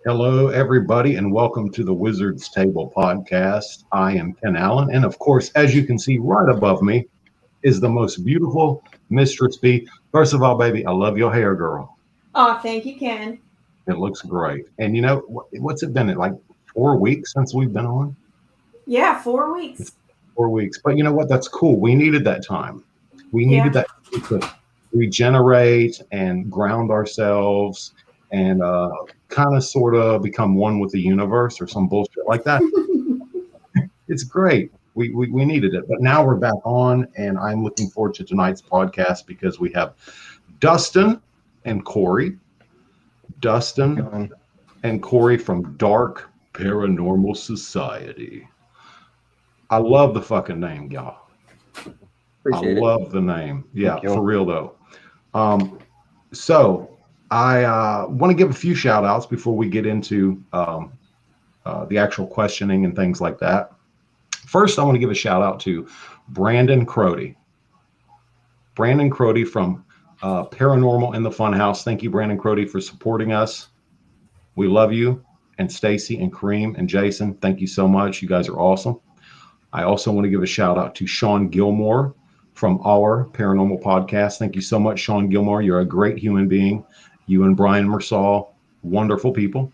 Hello, everybody, and welcome to the Wizard's Table podcast. I am Ken Allen, and of course, as you can see right above me, is the most beautiful Mistress B. First of all, baby, I love your hair, girl. Oh, thank you, Ken. It looks great. And you know, what's it been? Like 4 weeks since we've been on? Yeah, 4 weeks. 4 weeks. But you know what? That's cool. We needed that time. We needed Yeah. that time to regenerate and ground ourselves and kind of sort of become one with the universe or some bullshit like that. It's great. We needed it. But now we're back on, and I'm looking forward to tonight's podcast because we have Dustin and Corey. Dustin and Corey from Dark Paranormal Society. I love the fucking name, y'all. Appreciate I love the name. Yeah, you. for real though. So I want to give a few shout outs before we get into the actual questioning and things like that. First, I want to give a shout out to Brandon Crody. Brandon Crody from Paranormal in the Funhouse. Thank you, Brandon Crody, for supporting us. We love you. And Stacy and Kareem and Jason, thank you so much. You guys are awesome. I also want to give a shout out to Sean Gilmore from our Paranormal Podcast. Thank you so much, Sean Gilmore. You're a great human being. You and Brian Mersall, wonderful people.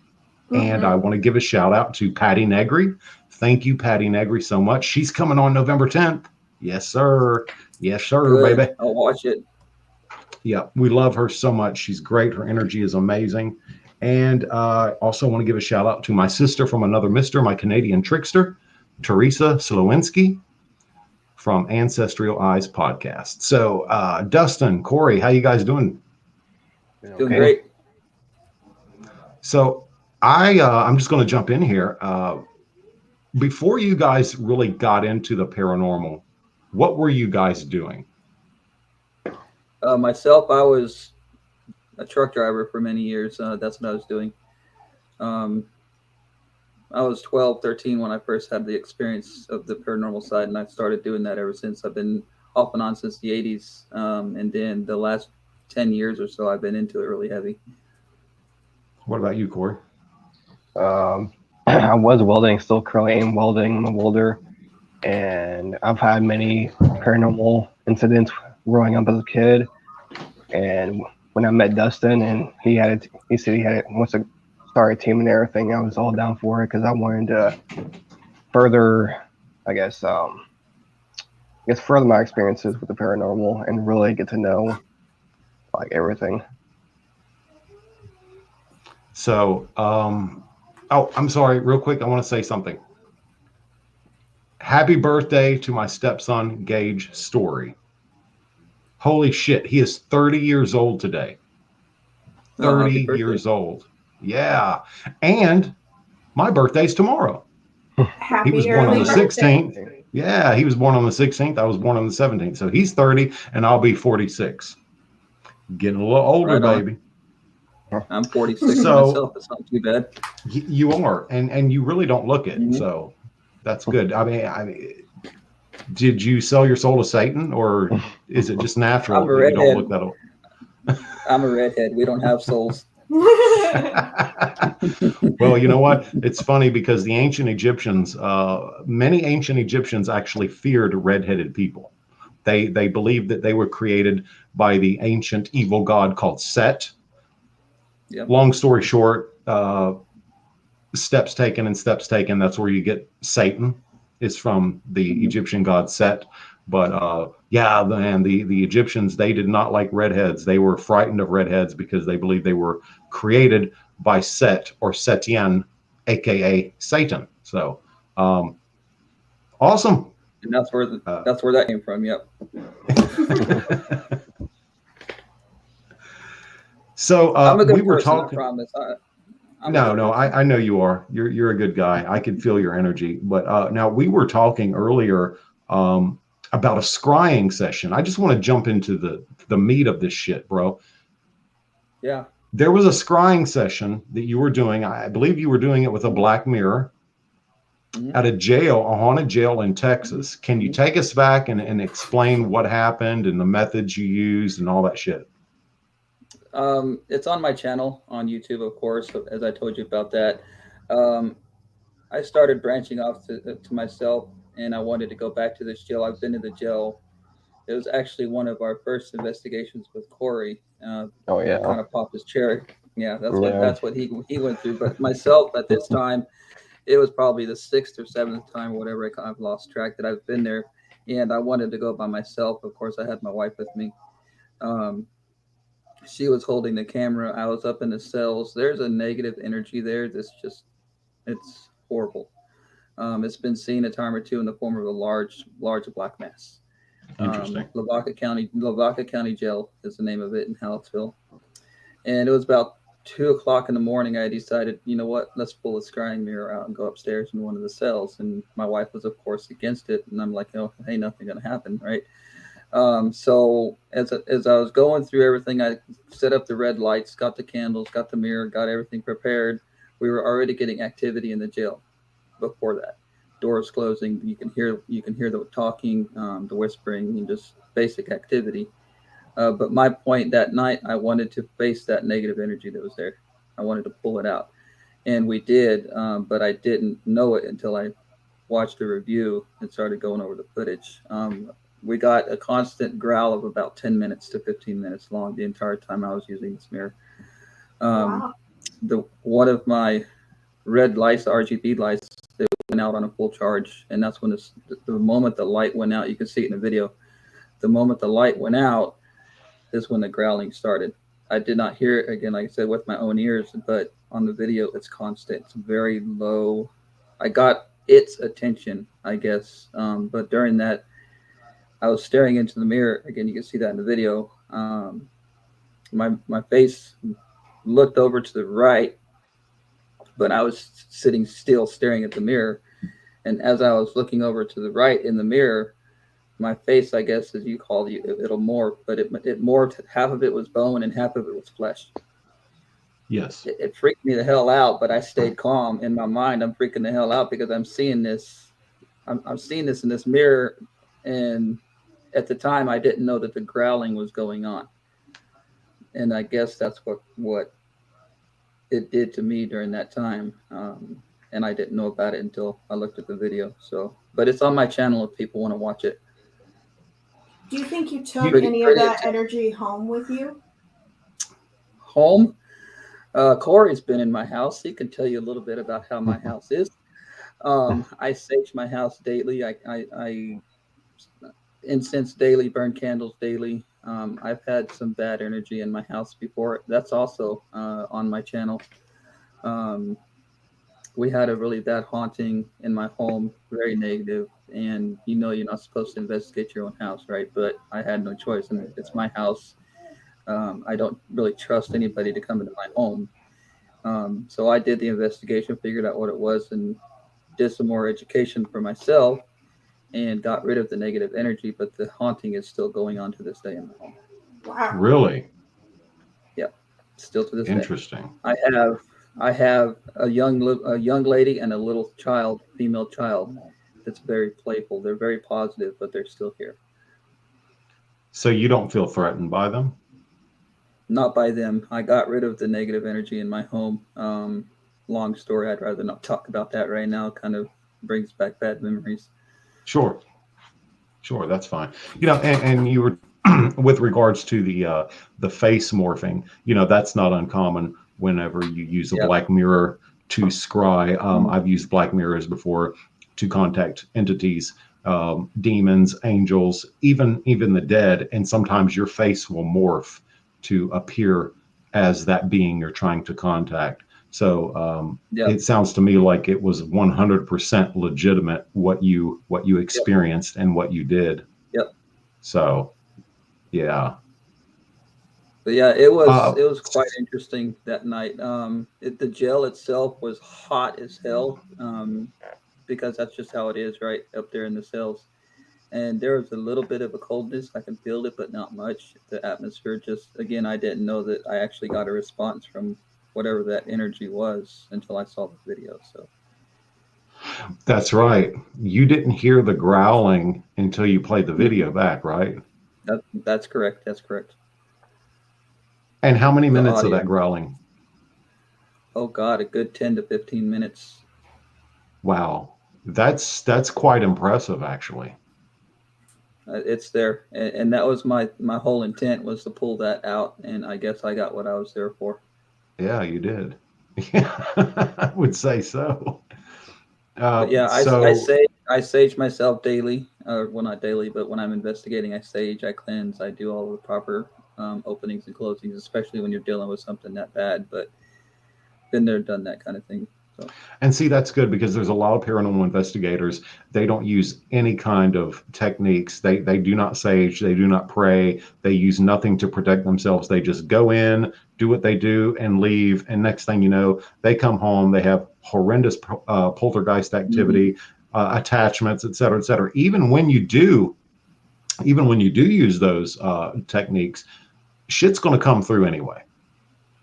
Mm-hmm. And I want to give a shout out to Patty Negri. Thank you, Patty Negri, so much. She's coming on November 10th. Yes, sir. Yes, sir, Good. baby. I'll watch it. Yeah, we love her so much. She's great. Her energy is amazing. And also want to give a shout out to my sister from another mister, my Canadian trickster, Teresa Slowinski from Ancestral Eyes podcast. So Dustin, Corey, how you guys doing? Doing great. So I'm just going to jump in here. Before you guys really got into the paranormal, what were you guys doing? Myself, I was a truck driver for many years. That's what I was doing. I was 12, 13 when I first had the experience of the paranormal side, and I've started doing that ever since. I've been off and on since the 80s, and then the last 10 years or so, I've been into it really heavy. What about you, Corey? I was welding, still currently am welding. I'm a welder, and I've had many paranormal incidents growing up as a kid. And when I met Dustin, and he said he wants to start a team and everything, I was all down for it because I wanted to further, further my experiences with the paranormal and really get to know like everything. So, I'm sorry, real quick, I want to say something. Happy birthday to my stepson, Gage Story. Holy shit, he is 30 years old today. 30 years old. Yeah. And my birthday's tomorrow. Happy He was born on the birthday. 16th. Yeah, he was born on the 16th. I was born on the 17th. So he's 30 and I'll be 46. Getting a little older, baby. I'm 46 myself. It's not too bad. You are, and you really don't look it. Mm-hmm. So that's good. I mean, did you sell your soul to Satan, or is it just natural that you don't look that old? I'm a redhead. We don't have souls. Well, you know what? It's funny because the ancient Egyptians, many ancient Egyptians actually feared redheaded people. They believed that they were created by the ancient evil god called Set. Yep. Long story short, steps taken. That's where you get Satan. Is from the Egyptian god Set. But the Egyptians, they did not like redheads. They were frightened of redheads because they believed they were created by Set or Setien, aka Satan. So awesome. And that's where that came from. Yep. So I'm a good we were person, talking. I promise. I know you are. You're a good guy. I can feel your energy. But now we were talking earlier about a scrying session. I just want to jump into the meat of this shit, bro. Yeah. There was a scrying session that you were doing. I believe you were doing it with a black mirror at a haunted jail in Texas. Can you take us back and explain what happened and the methods you used and all that shit? It's on my channel on YouTube, of course, as I told you about that. Um, I started branching off to myself, and I wanted to go back to this jail. I've been to the jail. It was actually one of our first investigations with Corey. Oh That yeah. kind of popped his cherry. Yeah, Yeah. that's what he went through. But myself at this time, it was probably the sixth or seventh time, or whatever. I've lost track that I've been there, and I wanted to go by myself. Of course, I had my wife with me. Um, she was holding the camera. I was up in the cells. There's a negative energy there. It's horrible. It's been seen a time or two in the form of a large black mass. Interesting. Lavaca County Jail is the name of it in Hallettsville. And it was about 2 o'clock in the morning. I decided, you know what, let's pull a scrying mirror out and go upstairs in one of the cells. And my wife was, of course, against it. And I'm like, oh, hey, nothing gonna happen, right? So as I was going through everything, I set up the red lights, got the candles, got the mirror, got everything prepared. We were already getting activity in the jail before that. Doors closing, you can hear the talking, the whispering, and just basic activity. But my point that night, I wanted to face that negative energy that was there. I wanted to pull it out, and we did. But I didn't know it until I watched a review and started going over the footage. We got a constant growl of about 10 minutes to 15 minutes long the entire time I was using this mirror. Wow. One of my red lights, RGB lights, that went out on a full charge, and that's when the moment the light went out. You can see it in the video. The moment the light went out is when the growling started. I did not hear it again, like I said, with my own ears, but on the video, it's constant. It's very low. I got its attention, I guess, but during that, I was staring into the mirror. Again, you can see that in the video. My face looked over to the right, but I was sitting still staring at the mirror. And as I was looking over to the right in the mirror, my face, I guess, as you called it, it'll morph, but it morphed. Half of it was bone and half of it was flesh. Yes. It freaked me the hell out, but I stayed calm. In my mind, I'm freaking the hell out because I'm seeing this. I'm seeing this in this mirror, and at the time, I didn't know that the growling was going on. And I guess that's what it did to me during that time. And I didn't know about it until I looked at the video. So, but it's on my channel if people want to watch it. Do you think you took Pretty- any of pretty that intense. energy home with you? Home. Corey's been in my house. He can tell you a little bit about how my house is. I sage my house daily. I incense daily, burn candles daily. I've had some bad energy in my house before. That's also on my channel. We had a really bad haunting in my home, very negative. And you know you're not supposed to investigate your own house, right? But I had no choice, and it's my house. I don't really trust anybody to come into my home. So I did the investigation, figured out what it was, and did some more education for myself and got rid of the negative energy. But the haunting is still going on to this day in my home. Wow. Really Still to this day. interesting. I have a young lady and a little child, female child, that's very playful. They're very positive, but they're still here. So you don't feel threatened by them? Not by them. I got rid of the negative energy in my home. Long story. I'd rather not talk about that right now. It kind of brings back bad memories. Sure, that's fine. You know, and you were with regards to the face morphing. You know, that's not uncommon. Whenever you use a Yep. black mirror to scry, I've used black mirrors before to contact entities, demons, angels, even the dead, and sometimes your face will morph to appear as that being you're trying to contact. So Yep. it sounds to me like it was 100% legitimate what you experienced and what you did. Yep. So, yeah. But yeah, it was quite interesting that night. The jail itself was hot as hell, because that's just how it is, right up there in the cells. And there was a little bit of a coldness. I can feel it, but not much. The atmosphere just, again, I didn't know that I actually got a response from whatever that energy was until I saw the video. So That's right. You didn't hear the growling until you played the video back, right? that's correct. That's correct. And how many the minutes of audio. that growling? Oh God, a good 10 to 15 minutes. Wow, that's quite impressive, actually. It's there, and that was my whole intent, was to pull that out, and I guess I got what I was there for. Yeah, you did. Yeah, I would say so. But yeah, So I sage myself daily. Well, not daily, but when I'm investigating, I sage, I cleanse, I do all the proper openings and closings, especially when you're dealing with something that bad. But been there, done that kind of thing. So. And see, that's good because there's a lot of paranormal investigators. They don't use any kind of techniques. They do not sage. They do not pray. They use nothing to protect themselves. They just go in, do what they do, and leave. And next thing you know, they come home. They have horrendous poltergeist activity, attachments, et cetera, et cetera. Even when you do use those techniques, shit's going to come through anyway.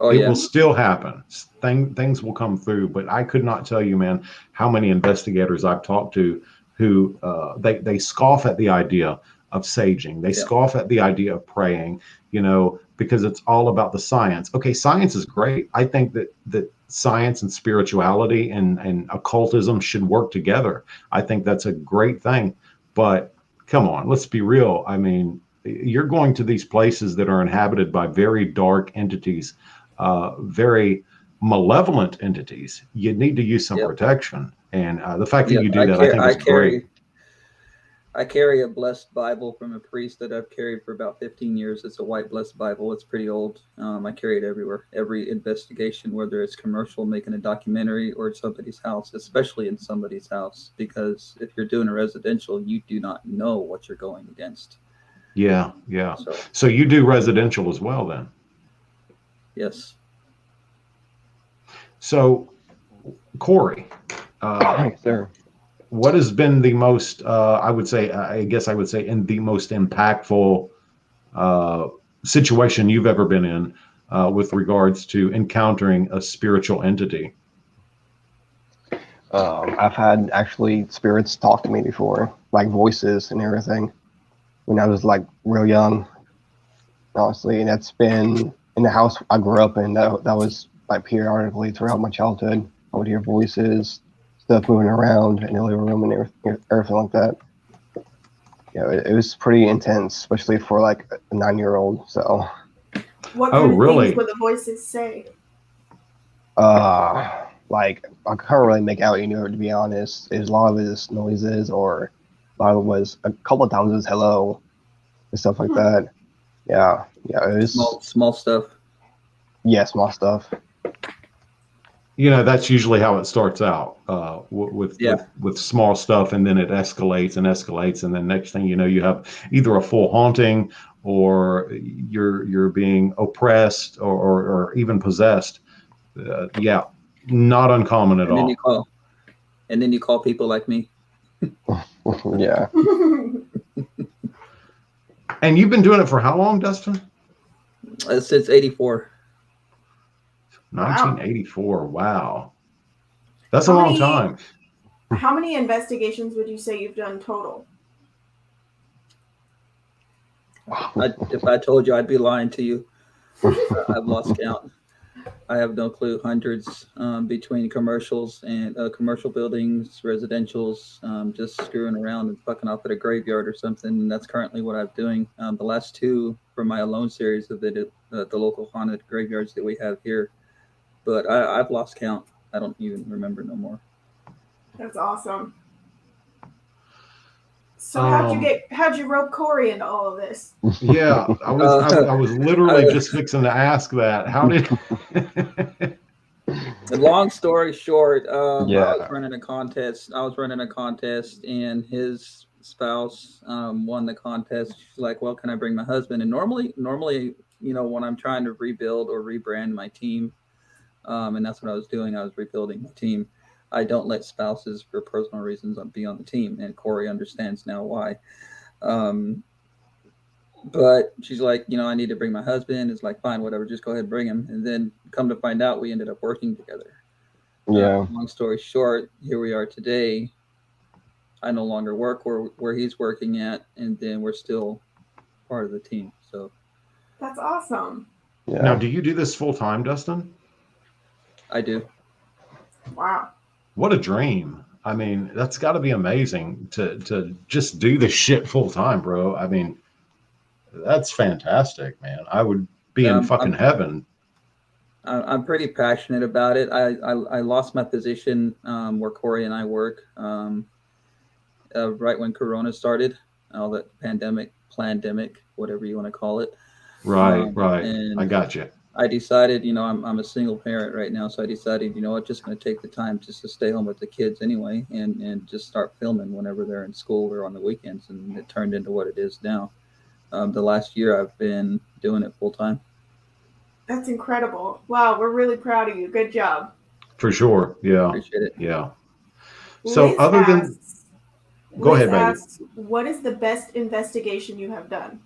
Oh, it yeah. will still happen. Things will come through, but I could not tell you, man, how many investigators I've talked to who they scoff at the idea of saging. They scoff at the idea of praying, because it's all about the science. Okay, science is great. I think that science and spirituality and occultism should work together. I think that's a great thing. But come on, let's be real. I mean, you're going to these places that are inhabited by very dark entities, very malevolent entities. You need to use some protection, and the fact that you do that, I think, is great. I carry a blessed Bible from a priest that I've carried for about 15 years. It's a white blessed Bible. It's pretty old. I carry it everywhere. Every investigation, whether it's commercial, making a documentary, or somebody's house, especially in somebody's house, because if you're doing a residential, you do not know what you're going against. Yeah. So you do residential as well, then? Yes. So, Corey, sir, what has been the most, I guess I would say, in the most impactful situation you've ever been in with regards to encountering a spiritual entity? I've had actually spirits talk to me before, like voices and everything, when I was like real young, honestly. And that's been in the house I grew up in. That was like periodically throughout my childhood. I would hear voices, stuff moving around in the living room and everything like that. It was pretty intense, especially for like a 9-year-old. So. What kind of things would the voices say? Like I can't really make out, to be honest. Is a lot of it is noises, or a lot of it was a couple of times it was hello and stuff like that. Yeah, it was small stuff. Yeah, small stuff. That's usually how it starts out with small stuff, and then it escalates, and then next thing you know, you have either a full haunting, or you're being oppressed, or even possessed. Not uncommon at all. And then you call people like me. Yeah. And you've been doing it for how long, Dustin? Since 84. 1984. Wow. That's a long time. How many investigations would you say you've done total? If I told you, I'd be lying to you. I've lost count. I have no clue. Hundreds, between commercials and commercial buildings, residentials, just screwing around and fucking off at a graveyard or something. And that's currently what I'm doing. The last two from my Alone series have been the local haunted graveyards that we have here. But I've lost count. I don't even remember no more. That's awesome. So how'd you rope Corey into all of this? Yeah, I was literally just fixing to ask that. How did? The long story short, I was running a contest. And his spouse won the contest. She's like, "Well, can I bring my husband?" And normally, when I'm trying to rebuild or rebrand my team, and that's what I was doing. I was rebuilding my team. I don't let spouses, for personal reasons, be on the team, and Corey understands now why. But she's like, I need to bring my husband. It's like, fine, whatever, just go ahead and bring him. And then come to find out, we ended up working together. Yeah. Long story short, here we are today. I no longer work where he's working at, and then we're still part of the team. So that's awesome. Yeah. Now, do you do this full time, Dustin? I do. Wow. What a dream. I mean, that's got to be amazing to just do this shit full time, bro. I mean, that's fantastic, man. I would be in fucking heaven. I'm pretty passionate about it. I lost my position where Corey and I work right when Corona started, all that pandemic, whatever you want to call it. Right. And I got you. I decided, I'm a single parent right now, so I decided, I'm just going to take the time just to stay home with the kids anyway, and just start filming whenever they're in school or on the weekends, and it turned into what it is now. The last year I've been doing it full time. That's incredible. Wow, we're really proud of you. Good job. For sure. Yeah. Appreciate it. Yeah. So Liz other than asks, go Liz ahead, baby. asks, what is the best investigation you have done?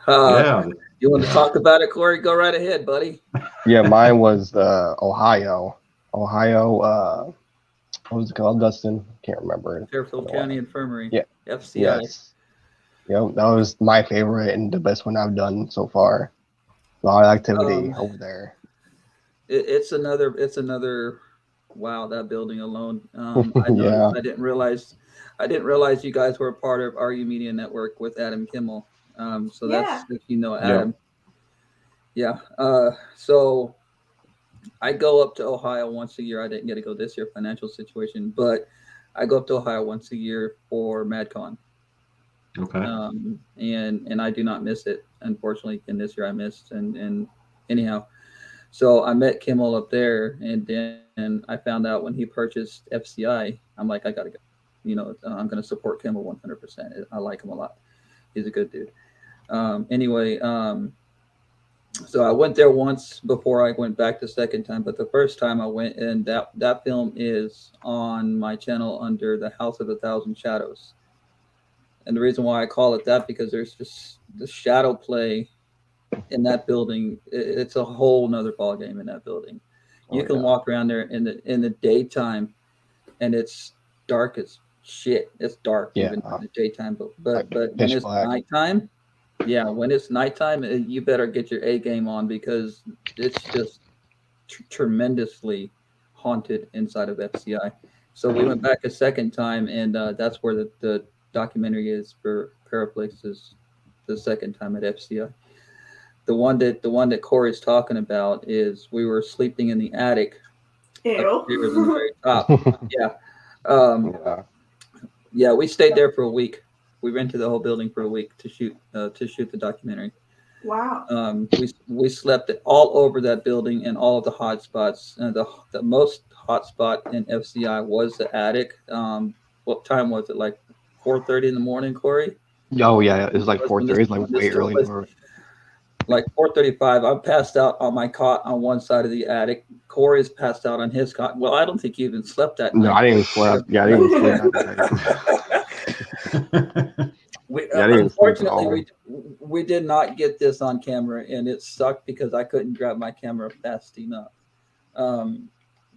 Yeah. You want to talk about it, Corey? Go right ahead, buddy. Yeah, mine was Ohio. What was it called, Dustin? Can't remember. Fairfield County Infirmary. Yeah. FCI. Yes. Yep, that was my favorite and the best one I've done so far. A lot of activity over there. It's another. Wow, that building alone. I didn't realize you guys were a part of RU Media Network with Adam Kimmel. So that's if you know Adam. Yeah. So I go up to Ohio once a year. I didn't get to go this year, financial situation, but I go up to Ohio once a year for MadCon. Okay. And I do not miss it, unfortunately. And this year I missed. And anyhow, so I met Kimmel up there, and then I found out when he purchased FCI, I'm like, I gotta go. I'm gonna support Kimmel 100%. I like him a lot. He's a good dude. So I went there once before I went back the second time, but the first time I went, and that film is on my channel under the House of a Thousand Shadows. And the reason why I call it that, because there's just the shadow play in that building. It's a whole nother ball game in that building. You can walk around there in the daytime, and it's dark as shit. It's dark even in the daytime, but when it's nighttime, when it's nighttime, you better get your A game on, because it's just tremendously haunted inside of FCI. So we went back a second time, and that's where the documentary is for Paraplex, is the second time at FCI. The one that Corey's talking about is we were sleeping in the attic. Upstairs in the very top. Yeah, we stayed there for a week. We rented the whole building for a week to shoot the documentary. Wow. We slept all over that building and all of the hot spots. The most hot spot in FCI was the attic. What time was it? Like 4:30 in the morning, Corey? Oh yeah, it was like 4:30. It's like way early. Like 4:35. I'm passed out on my cot on one side of the attic. Corey's passed out on his cot. Well, I don't think you even slept that night. No, I didn't even sleep. Yeah, I didn't even sleep. Unfortunately, we did not get this on camera, and it sucked because I couldn't grab my camera fast enough.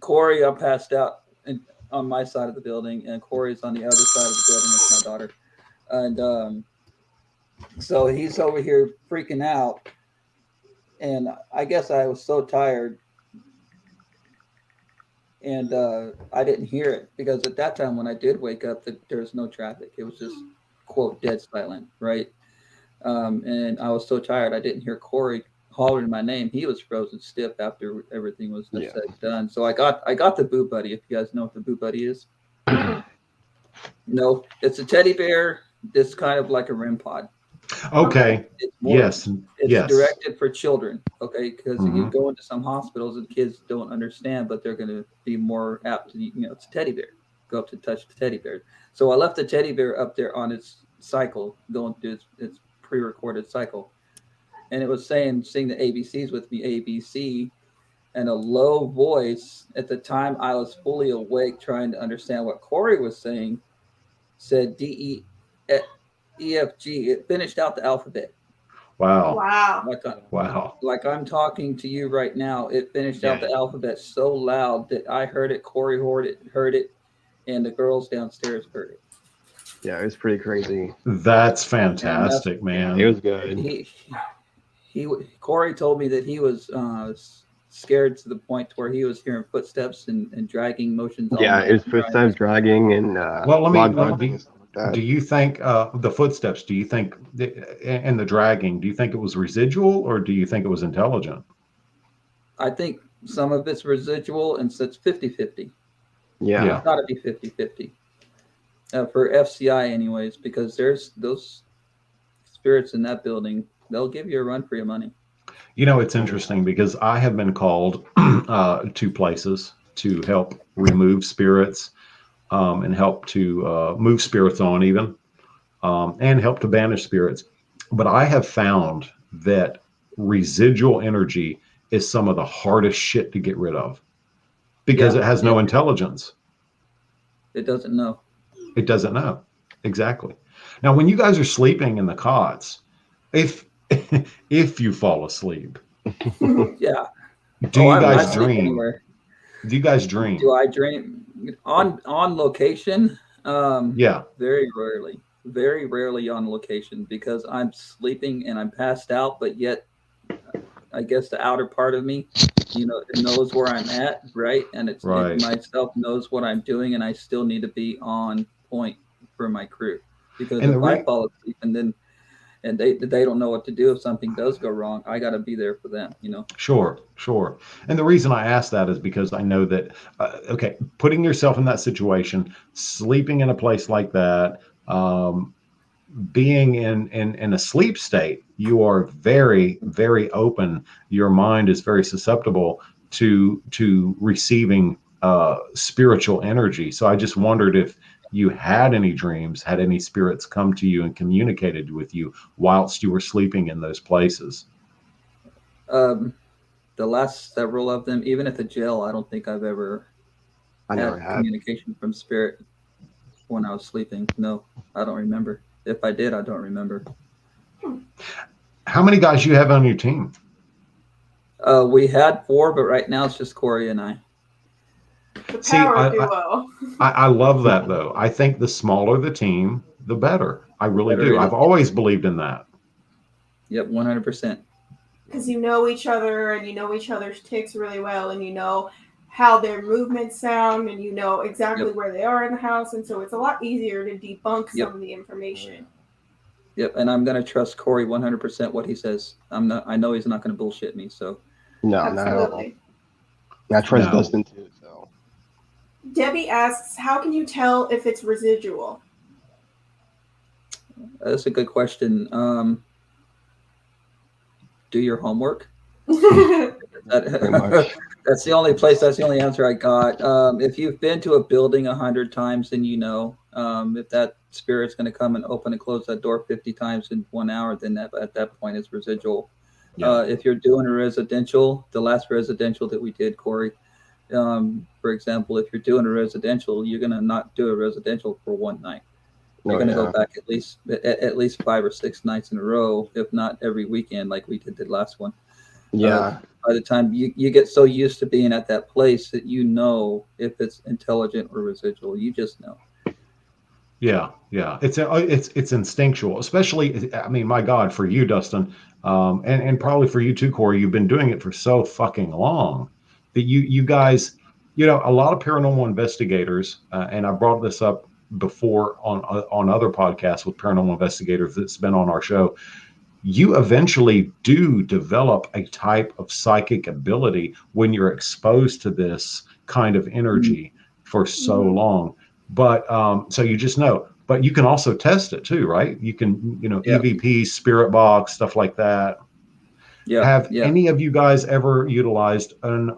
Corey, I passed out on my side of the building, and Corey's on the other side of the building with my daughter. And so he's over here freaking out. And I guess I was so tired, and I didn't hear it, because at that time when I did wake up, there was no traffic. It was just, quote, dead silent, right? And I was so tired, I didn't hear Corey hollering my name. He was frozen stiff after everything was said and done. So I got the Boo Buddy, if you guys know what the Boo Buddy is. No, it's a teddy bear. It's kind of like a REM pod. Okay. It's directed for children. Okay, because you go into some hospitals and kids don't understand, but they're going to be more apt to, it's a teddy bear. Go up to touch the teddy bear. So I left the teddy bear up there on its cycle, going through its pre-recorded cycle, and it was sing the ABCs with me, ABC, and a low voice. At the time, I was fully awake, trying to understand what Corey was saying. Said DEFG. It finished out the alphabet. Wow. Like I'm talking to you right now. It finished out the alphabet so loud that I heard it. Corey heard it, and the girls downstairs heard it. Yeah, it was pretty crazy. That's fantastic, man. It was good. Corey told me that he was scared to the point where he was hearing footsteps and dragging motions. all Yeah, night. it's footsteps dragging and Well, let me. log Let hunting me and stuff like that. do you think the footsteps? Do you think and the dragging? Do you think it was residual, or do you think it was intelligent? I think some of it's residual, and so it's 50-50. Yeah. Yeah. It's got to be 50-50 for FCI, anyways, because there's those spirits in that building. They'll give you a run for your money. You know, it's interesting because I have been called to places to help remove spirits and help to move spirits on, even and help to banish spirits. But I have found that residual energy is some of the hardest shit to get rid of because Yeah, it has no intelligence. It doesn't know. It doesn't know. Exactly. Now, when you guys are sleeping in the cots, if if you fall asleep, Yeah. do you I guys sleep dream? anywhere. Do you guys dream? Do I dream on location? Yeah. Very rarely. Very rarely on location because I'm sleeping and I'm passed out, but yet I guess the outer part of me, it knows where I'm at, right? And it Right. myself knows what I'm doing, and I still need to be on point for my crew because And if I fall asleep and they don't know what to do if something does go wrong, I got to be there for them. Sure. And the reason I ask that is because I know that, okay, putting yourself in that situation, sleeping in a place like that, being in a sleep state, you are very, very open. Your mind is very susceptible to receiving spiritual energy. So I just wondered if you had any dreams, had any spirits come to you and communicated with you whilst you were sleeping in those places. The last several of them, even at the jail, I don't think I've ever never had had. communication from spirit when I was sleeping. No, I don't remember. If I did, I don't remember. How many guys you have on your team? We had 4, but right now it's just Corey and I. The See, power duo. I love that, though. I think the smaller the team, the better. I really better do. it I've is. always believed in that. Yep, 100%. Because you know each other and you know each other's ticks really well, and you know how their movements sound, and you know exactly where they are in the house, and so it's a lot easier to debunk some of the information. Yep, and I'm gonna trust Corey 100% what he says. I know he's not gonna bullshit me. So No, not at all. Absolutely. I trust No. Dustin too. So Debbie asks, how can you tell if it's residual? that's a good question. Do your homework. pretty much. That's the only place. That's the only answer I got. If you've been to a building 100 times, then you know if that spirit's going to come and open and close that door 50 times in 1 hour, then at that point it's residual. Yeah. If you're doing a residential, the last residential that we did, Corey, for example, if you're doing a residential, you're going to not do a residential for one night. You're going to go back at least 5 or 6 nights in a row, if not every weekend, like we did the last one. Yeah. By the time you get so used to being at that place that you know if it's intelligent or residual, you just know. Yeah. It's instinctual, especially. I mean, my God, for you, Dustin, and probably for you too, Corey. You've been doing it for so fucking long that you guys, a lot of paranormal investigators, and I brought this up before on other podcasts with paranormal investigators that's been on our show. You eventually do develop a type of psychic ability when you're exposed to this kind of energy for so long. But so you just know, but you can also test it too, right? You can, EVP, spirit box, stuff like that. Yeah. Have any of you guys ever utilized and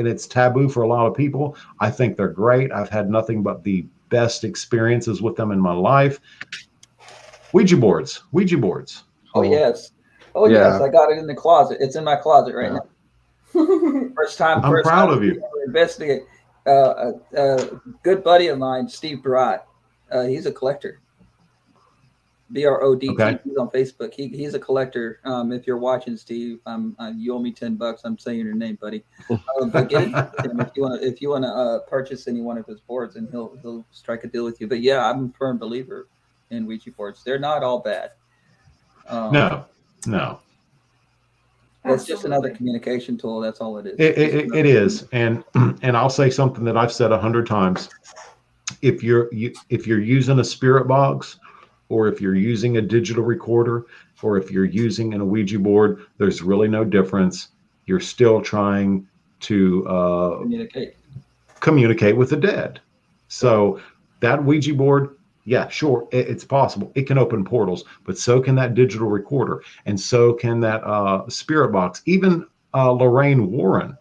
it's taboo for a lot of people? I think they're great. I've had nothing but the best experiences with them in my life. Ouija boards. Oh yes. I got it in the closet. It's in my closet right now. First time proud of you. Investigate. A good buddy of mine, Steve Brott. He's a collector. BRODT. Okay. He's on Facebook. He's a collector. If you're watching, Steve, you owe me $10. I'm saying your name, buddy. But get in touch with him if you want to purchase any one of his boards, and he'll strike a deal with you. But yeah, I'm a firm believer in Ouija boards. They're not all bad. No. It's just another Absolutely. communication tool. That's all it is. It is, and I'll say something that I've said 100 times. If you're using a spirit box, or if you're using a digital recorder, or if you're using an Ouija board, there's really no difference. You're still trying to communicate with the dead. So that Ouija board, yeah, sure, it's possible. It can open portals, but so can that digital recorder, and so can that spirit box. Even Lorraine Warren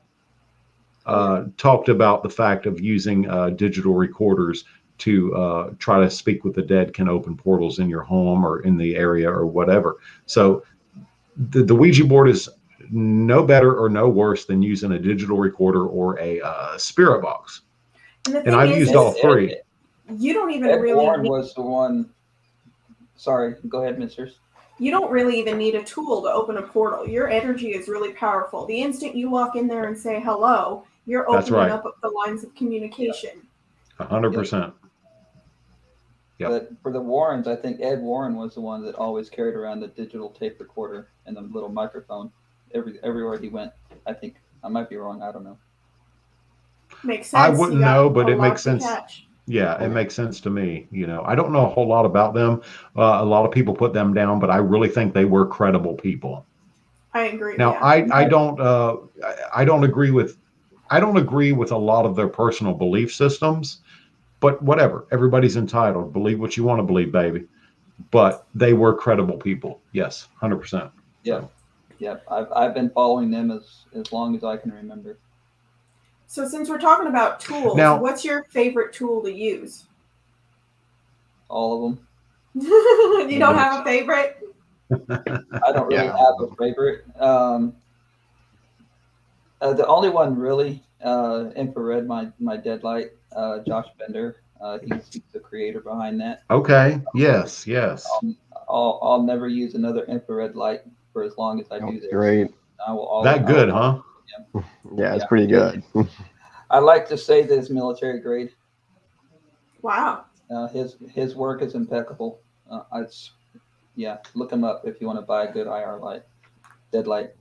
talked about the fact of using digital recorders to try to speak with the dead can open portals in your home or in the area or whatever. So the Ouija board is no better or no worse than using a digital recorder or a spirit box. And I've used all three. You don't even Ed really Warren was the one. Sorry, go ahead, Misters. You don't really even need a tool to open a portal. Your energy is really powerful. The instant you walk in there and say hello, you're opening up the lines of communication. 100%. Yeah. But for the Warrens, I think Ed Warren was the one that always carried around the digital tape recorder and the little microphone everywhere he went. I think I might be wrong. I don't know. Makes sense. I wouldn't know, but it makes sense. Catch. Yeah, it makes sense to me. You know, I don't know a whole lot about them. A lot of people put them down, but I really think they were credible people. I agree. Now, yeah. I don't agree with a lot of their personal belief systems, but whatever. Everybody's entitled. Believe what you want to believe, baby. But they were credible people. Yes, 100%. Yeah, yeah. I've been following them as long as I can remember. So since we're talking about tools, now, what's your favorite tool to use? All of them. You don't have a favorite? I don't really have a favorite. The only one really, infrared, my deadlight, Josh Bender. He's the creator behind that. Okay. Yes. I'll never use another infrared light for as long as I do this. Great. I will always, that good, huh? Yeah, it's pretty good. I like to say that it's military grade. Wow. His work is impeccable. Look him up if you want to buy a good IR light, deadlight.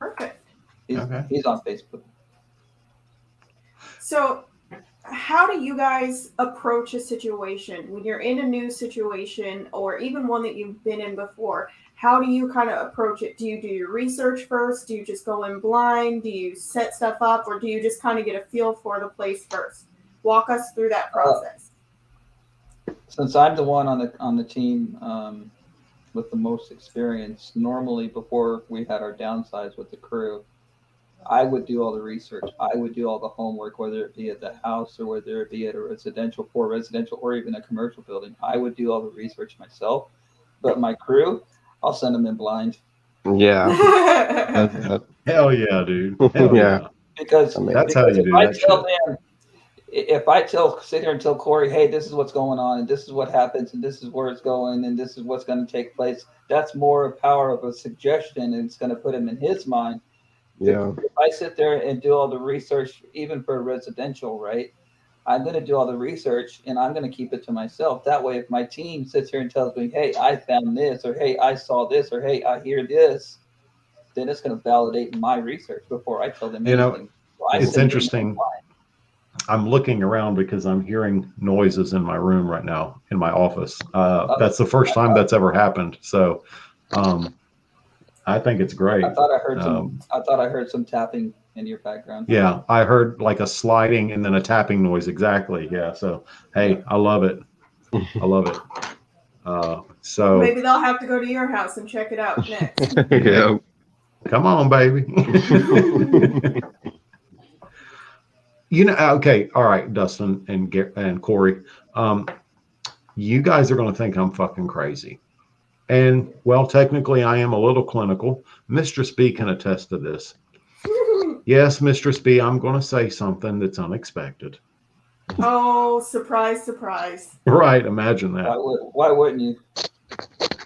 Perfect. He's on Facebook. So how do you guys approach a situation when you're in a new situation or even one that you've been in before? How do you kind of approach it? Do you do your research first? Do you just go in blind? Do you set stuff up, or do you just kind of get a feel for the place first? Walk us through that process. Since I'm the one on the team with the most experience, normally before we had our downsides with the crew, I would do all the research. I would do all the homework, whether it be at the house or whether it be at a residential or even a commercial building. I would do all the research myself. But my crew, I'll send them in blind. Yeah. Hell yeah, dude. Hell yeah. Because that's how you do that shit. If I sit here and tell Corey, hey, this is what's going on, and this is what happens, and this is where it's going, and this is what's going to take place, that's more a power of a suggestion, and it's going to put him in his mind. Yeah. If I sit there and do all the research, even for residential, right, I'm going to do all the research, and I'm going to keep it to myself. That way, if my team sits here and tells me, hey, I found this, or hey, I saw this, or hey, I hear this, then it's going to validate my research before I tell them anything. It's interesting. I'm looking around because I'm hearing noises in my room right now in my office. That's the first time that's ever happened. So I think it's great. I thought I heard some tapping in your background. Yeah, I heard like a sliding and then a tapping noise. Exactly. Yeah. So hey, I love it. I love it. So maybe they'll have to go to your house and check it out next. Yeah. Come on, baby. Okay, all right, Dustin and Corey, you guys are going to think I'm fucking crazy. And, well, technically I am a little clinical. Mistress B can attest to this. Yes, Mistress B, I'm going to say something that's unexpected. Oh, surprise, surprise. Right, imagine that. Why wouldn't you?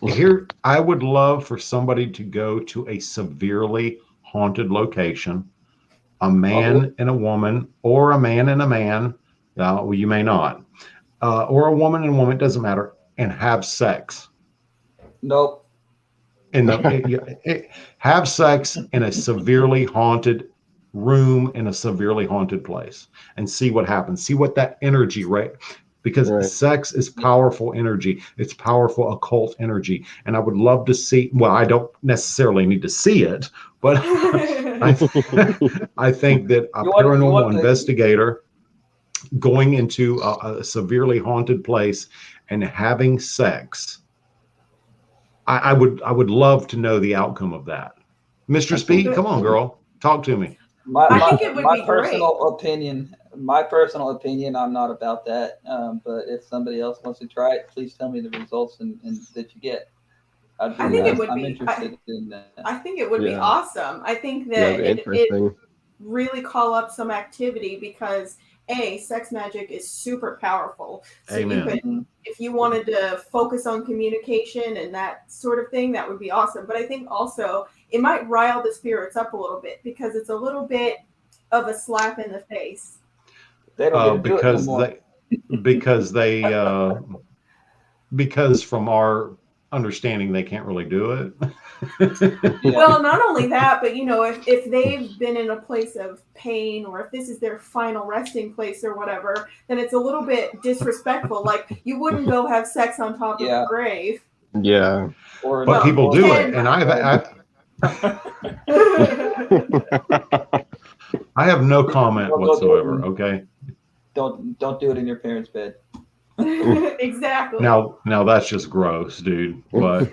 Here, I would love for somebody to go to a severely haunted location, a man and a woman, or a man and a man, well, you may not, or a woman and a woman, it doesn't matter, and have sex. Nope. Have sex in a severely haunted room in a severely haunted place and see what happens. See what that energy, right? Because Right. sex is powerful energy. It's powerful occult energy. And I would love to see, well, I don't necessarily need to see it, but I think that a paranormal investigator going into a severely haunted place and having sex, I would love to know the outcome of that. Mr. Speed, come on, girl, talk to me. I think it would my be personal opinion. My personal opinion, I'm not about that. But if somebody else wants to try it, please tell me the results and that you get. I think it would I'm be. interested in that. I think it would be Yeah. awesome. I think Yeah, that it'd be interesting. really call up some activity because sex magic is super powerful. So Amen. you could, if you wanted to focus on communication and that sort of thing, that would be awesome. But I think also it might rile the spirits up a little bit because it's a little bit of a slap in the face. They don't get to do it no more. Because from our understanding, they can't really do it. Yeah. Well, not only that, but if they've been in a place of pain or if this is their final resting place or whatever, then it's a little bit disrespectful. Like you wouldn't go have sex on top of a grave. Yeah. But people do it, and I have no comment whatsoever. Okay. Don't do it in your parents' bed. Exactly. Now that's just gross, dude. But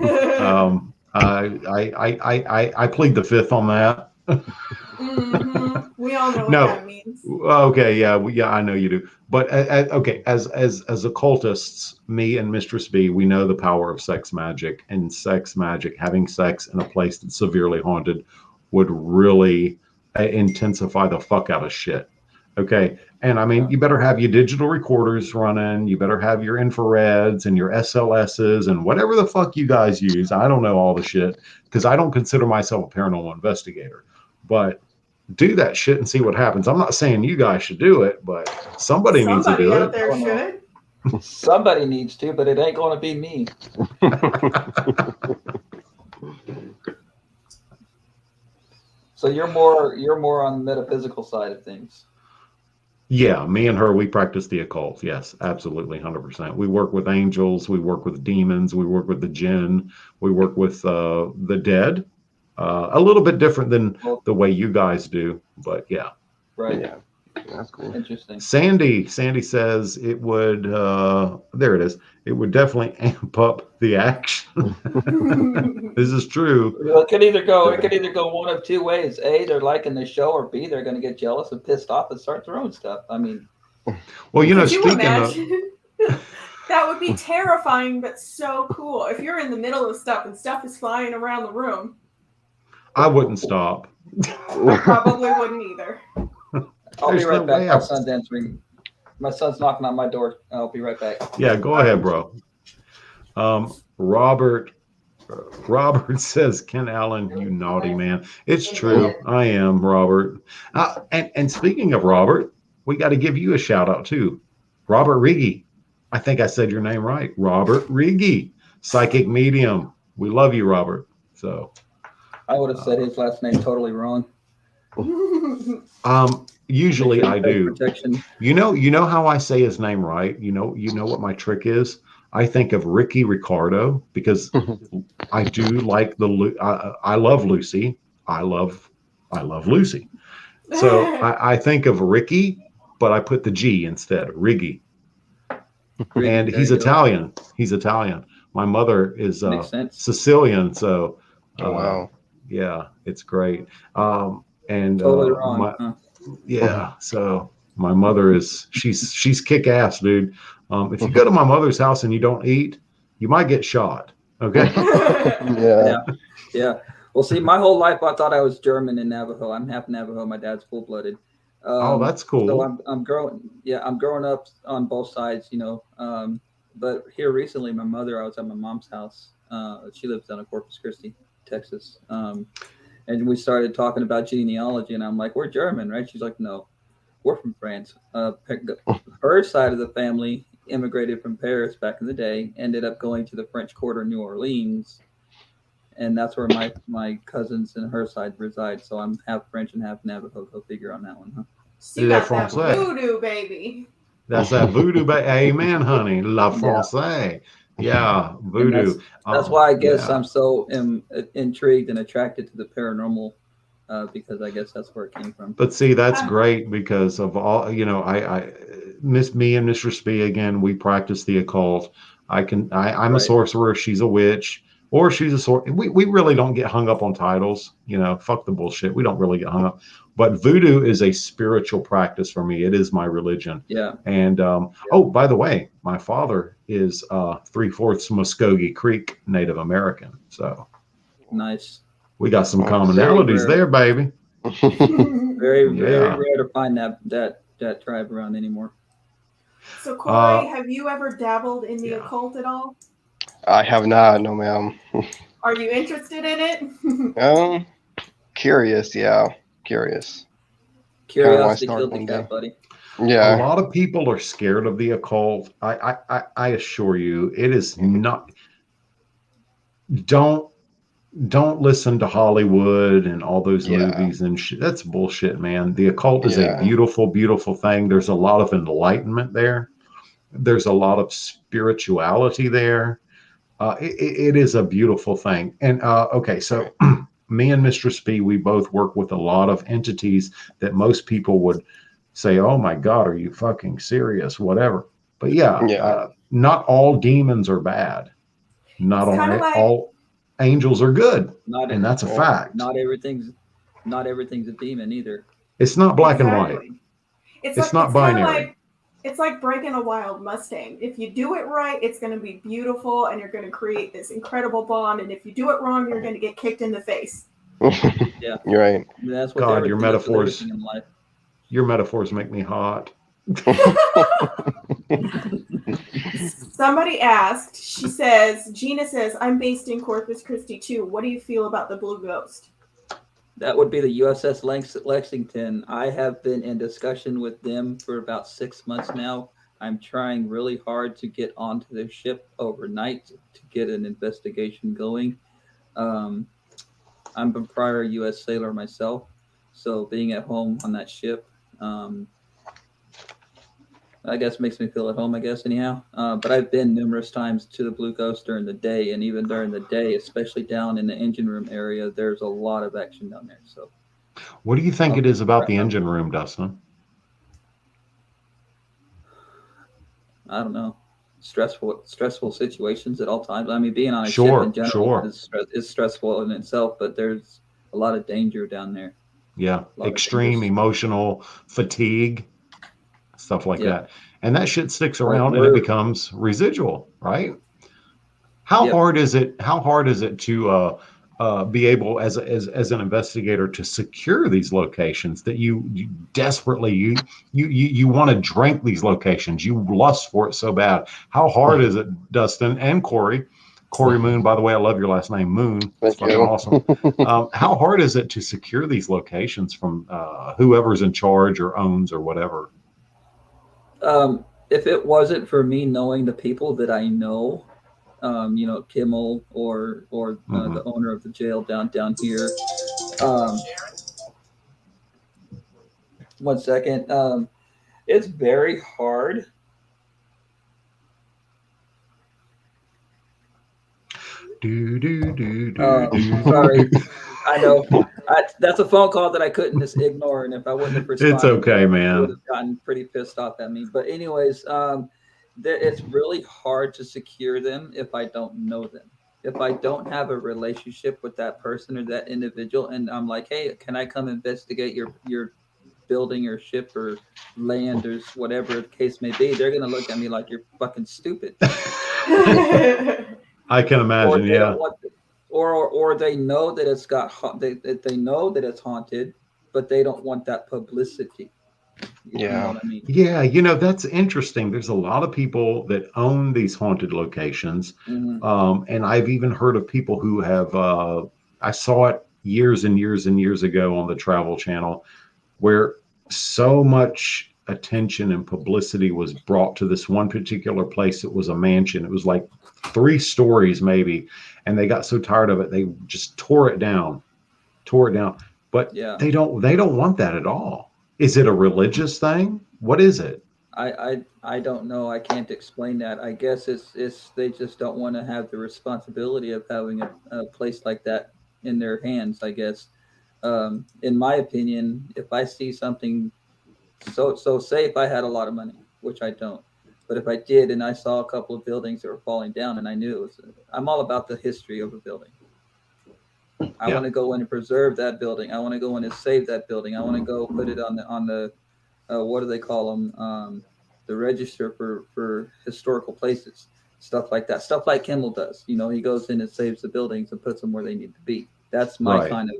I plead the fifth on that. Mm-hmm. We all know what that means. Okay, yeah, I know you do. But okay, as occultists, me and Mistress B, we know the power of sex magic, and sex magic, having sex in a place that's severely haunted, would really intensify the fuck out of shit. Okay, and I mean, you better have your digital recorders running. You better have your infrareds and your SLSs and whatever the fuck you guys use. I don't know all the shit because I don't consider myself a paranormal investigator, but do that shit and see what happens. I'm not saying you guys should do it, but somebody needs to do out it. There should. Somebody needs to, but it ain't going to be me. So you're more on the metaphysical side of things. Yeah, me and her, we practice the occult. Yes, absolutely, 100%. We work with angels, we work with demons, we work with the jinn, we work with the dead. A little bit different than the way you guys do, but yeah. Right. Yeah. That's cool. Interesting. Sandy says it would. There it is. It would definitely amp up the action. This is true. Well, it could either go one of two ways. A, they're liking the show, or B, they're going to get jealous and pissed off and start their own stuff. I mean, well, Could you imagine? That would be terrifying, but so cool. If you're in the middle of stuff and stuff is flying around the room, I wouldn't stop. I probably wouldn't either. I'll be right back. My son's answering. My son's knocking on my door. I'll be right back. Yeah, go ahead, bro. Robert says, Ken Allen, you naughty man. It's true. I am, Robert. And speaking of Robert, we got to give you a shout out too. Robert Riggy. I think I said your name right. Robert Riggy, psychic medium. We love you, Robert. So I would have said his last name totally wrong. Usually I do. Protection. You know how I say his name right? You know what my trick is? I think of Ricky Ricardo because I do like I love Lucy. I love Lucy. So I think of Ricky, but I put the G instead, Riggy. And he's Italian. He's Italian. My mother is Sicilian, so wow. Yeah, it's great. And totally wrong. Yeah, so my mother is she's kick ass, dude. If you go to my mother's house and you don't eat, you might get shot. Okay. Yeah. Well, see, my whole life I thought I was German and Navajo. I'm half Navajo. My dad's full blooded. Oh, that's cool. So I'm growing up on both sides, but here recently, my mother, I was at my mom's house. She lives down in Corpus Christi, Texas. And we started talking about genealogy, and I'm like, we're German, right? She's like, no, we're from France. Her side of the family immigrated from Paris back in the day, ended up going to the French Quarter, New Orleans, and that's where my cousins and her side reside. So I'm half French and half Navajo. Go figure on that one, huh? She Le got that Français. voodoo, baby. That's that voodoo. Amen, honey. La Yeah. Français. Yeah, And voodoo. that's why I guess Yeah. I'm so intrigued and attracted to the paranormal, because I guess that's where it came from. But see, that's great because of all, I miss me and Mr. Spee again. We practice the occult. I'm a Right. sorcerer. She's a witch, or she's a we really don't get hung up on titles. Fuck the bullshit. We don't really get hung up. But voodoo is a spiritual practice for me. It is my religion. Yeah. And oh, by the way, my father is 3/4 Muskogee Creek Native American. So Nice. we got some Very commonalities rare. there, baby. Very Yeah. rare to find that tribe around anymore. So, Corey, have you ever dabbled in the occult at all? I have not, no ma'am. Are you interested in it? Curious, yeah. Curious. Curiosity start killed the one cat, day. buddy. A Yeah. lot of people are scared of the occult. I assure you, it is not. Don't listen to Hollywood and all those movies and shit. That's bullshit, man. The occult is a beautiful, beautiful thing. There's a lot of enlightenment there. There's a lot of spirituality there. It is a beautiful thing. And okay, so me and Mr. Spee, we both work with a lot of entities that most people would say, "Oh my God, are you fucking serious?" Whatever. But not all demons are bad. Not all angels are good, and that's a fact. Not everything's a demon either. It's not black and white. It's not binary. It's like breaking a wild Mustang. If you do it right, it's going to be beautiful, and you're going to create this incredible bond. And if you do it wrong, you're going to get kicked in the face. Yeah, you're right. That's what God, your metaphors. In life. Your metaphors make me hot. Somebody asked. She says, Gina says, "I'm based in Corpus Christi too. What do you feel about the Blue Ghost?" That would be the USS Lexington. I have been in discussion with them for about 6 months now. I'm trying really hard to get onto their ship overnight to get an investigation going. I'm a prior U.S. sailor myself, so being at home on that ship, I guess makes me feel at home, I guess, anyhow. But I've been numerous times to the Blue Ghost during the day, and even during the day, especially down in the engine room area, there's a lot of action down there. So, what do you think it is about the engine room, Dustin? I don't know. Stressful situations at all times. I mean, being on a ship in general is stressful in itself, but there's a lot of danger down there. Yeah, extreme emotional fatigue. Stuff like that, and that shit sticks around and it becomes residual, right? How hard is it to be able as an investigator to secure these locations that you desperately you want to drink these locations, you lust for it so bad? How hard is it, Dustin and Corey Moon, by the way? I love your last name, Moon. It's fucking awesome. How hard is it to secure these locations from whoever's in charge or owns or whatever? If it wasn't for me knowing the people that I know, Kimmel or the owner of the jail down here. One second. It's very hard. Sorry. I know. That's a phone call that I couldn't just ignore, and if I wouldn't have responded, it's okay, man. Would have gotten pretty pissed off at me. But anyways, it's really hard to secure them if I don't know them. If I don't have a relationship with that person or that individual, and I'm like, hey, can I come investigate your building or ship or land or whatever the case may be? They're gonna look at me like you're fucking stupid. I can imagine, or they know that it's they know that it's haunted, but they don't want that publicity. You know what I mean? Yeah, that's interesting. There's a lot of people that own these haunted locations, and I've even heard of people who have. I saw it years and years and years ago on the Travel Channel, where so much attention and publicity was brought to this one particular place. It was a mansion. It was like 3 stories maybe, and they got so tired of it they just tore it down. But Yeah. they don't want that at all. Is it a religious thing? What is it? I don't know. I can't explain that. I guess it's they just don't want to have the responsibility of having a place like that in their hands, I guess. In my opinion, if I see something, so say if I had a lot of money, which I don't, but if I did and I saw a couple of buildings that were falling down and I knew it was, I'm all about the history of a building. I want to go in and preserve that building. I want to go in and save that building. I want to go put it on the what do they call them? The register for historical places, stuff like that. Stuff like Kimmel does. You know, he goes in and saves the buildings and puts them where they need to be. That's my kind of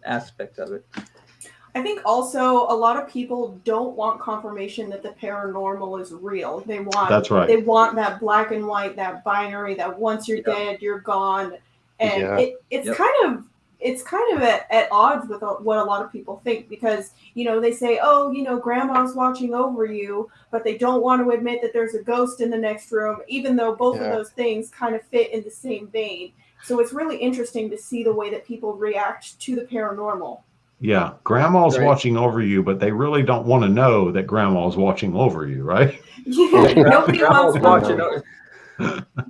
aspect of it. I think also a lot of people don't want confirmation that the paranormal is real. They want They want that black and white, that binary, that once you're dead, you're gone. And it's kind of at odds with what a lot of people think, because, you know, they say, oh, you know, grandma's watching over you, but they don't want to admit that there's a ghost in the next room, even though both of those things kind of fit in the same vein. So it's really interesting to see the way that people react to the paranormal. Yeah, grandma's watching over you, but they really don't want to know that grandma's watching over you, right? Nobody wants watching over.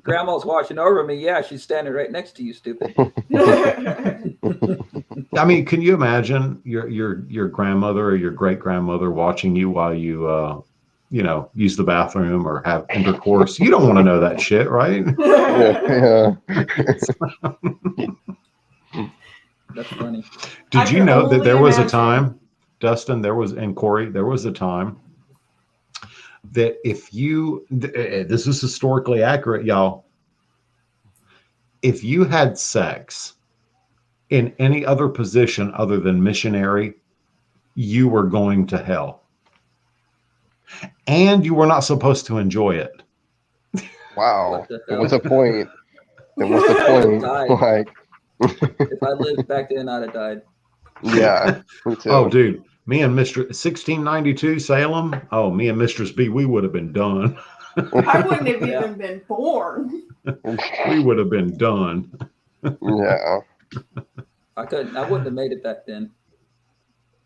Grandma's watching over me. Yeah, she's standing right next to you, stupid. I mean, can you imagine your grandmother or your great grandmother watching you while you use the bathroom or have intercourse? You don't want to know that shit, right? That's funny. Did you know that there was a time, Dustin, and Corey, there was a time that if you, this is historically accurate, y'all, if you had sex in any other position other than missionary, you were going to hell. And you were not supposed to enjoy it. Wow. What's the point? What's the point? Like, if I lived back then, I'd have died. Yeah. Me too. Oh, dude. Me and 1692 Salem. Oh, me and Mistress B, we would have been done. I wouldn't have even been born. We would have been done. Yeah. I wouldn't have made it back then.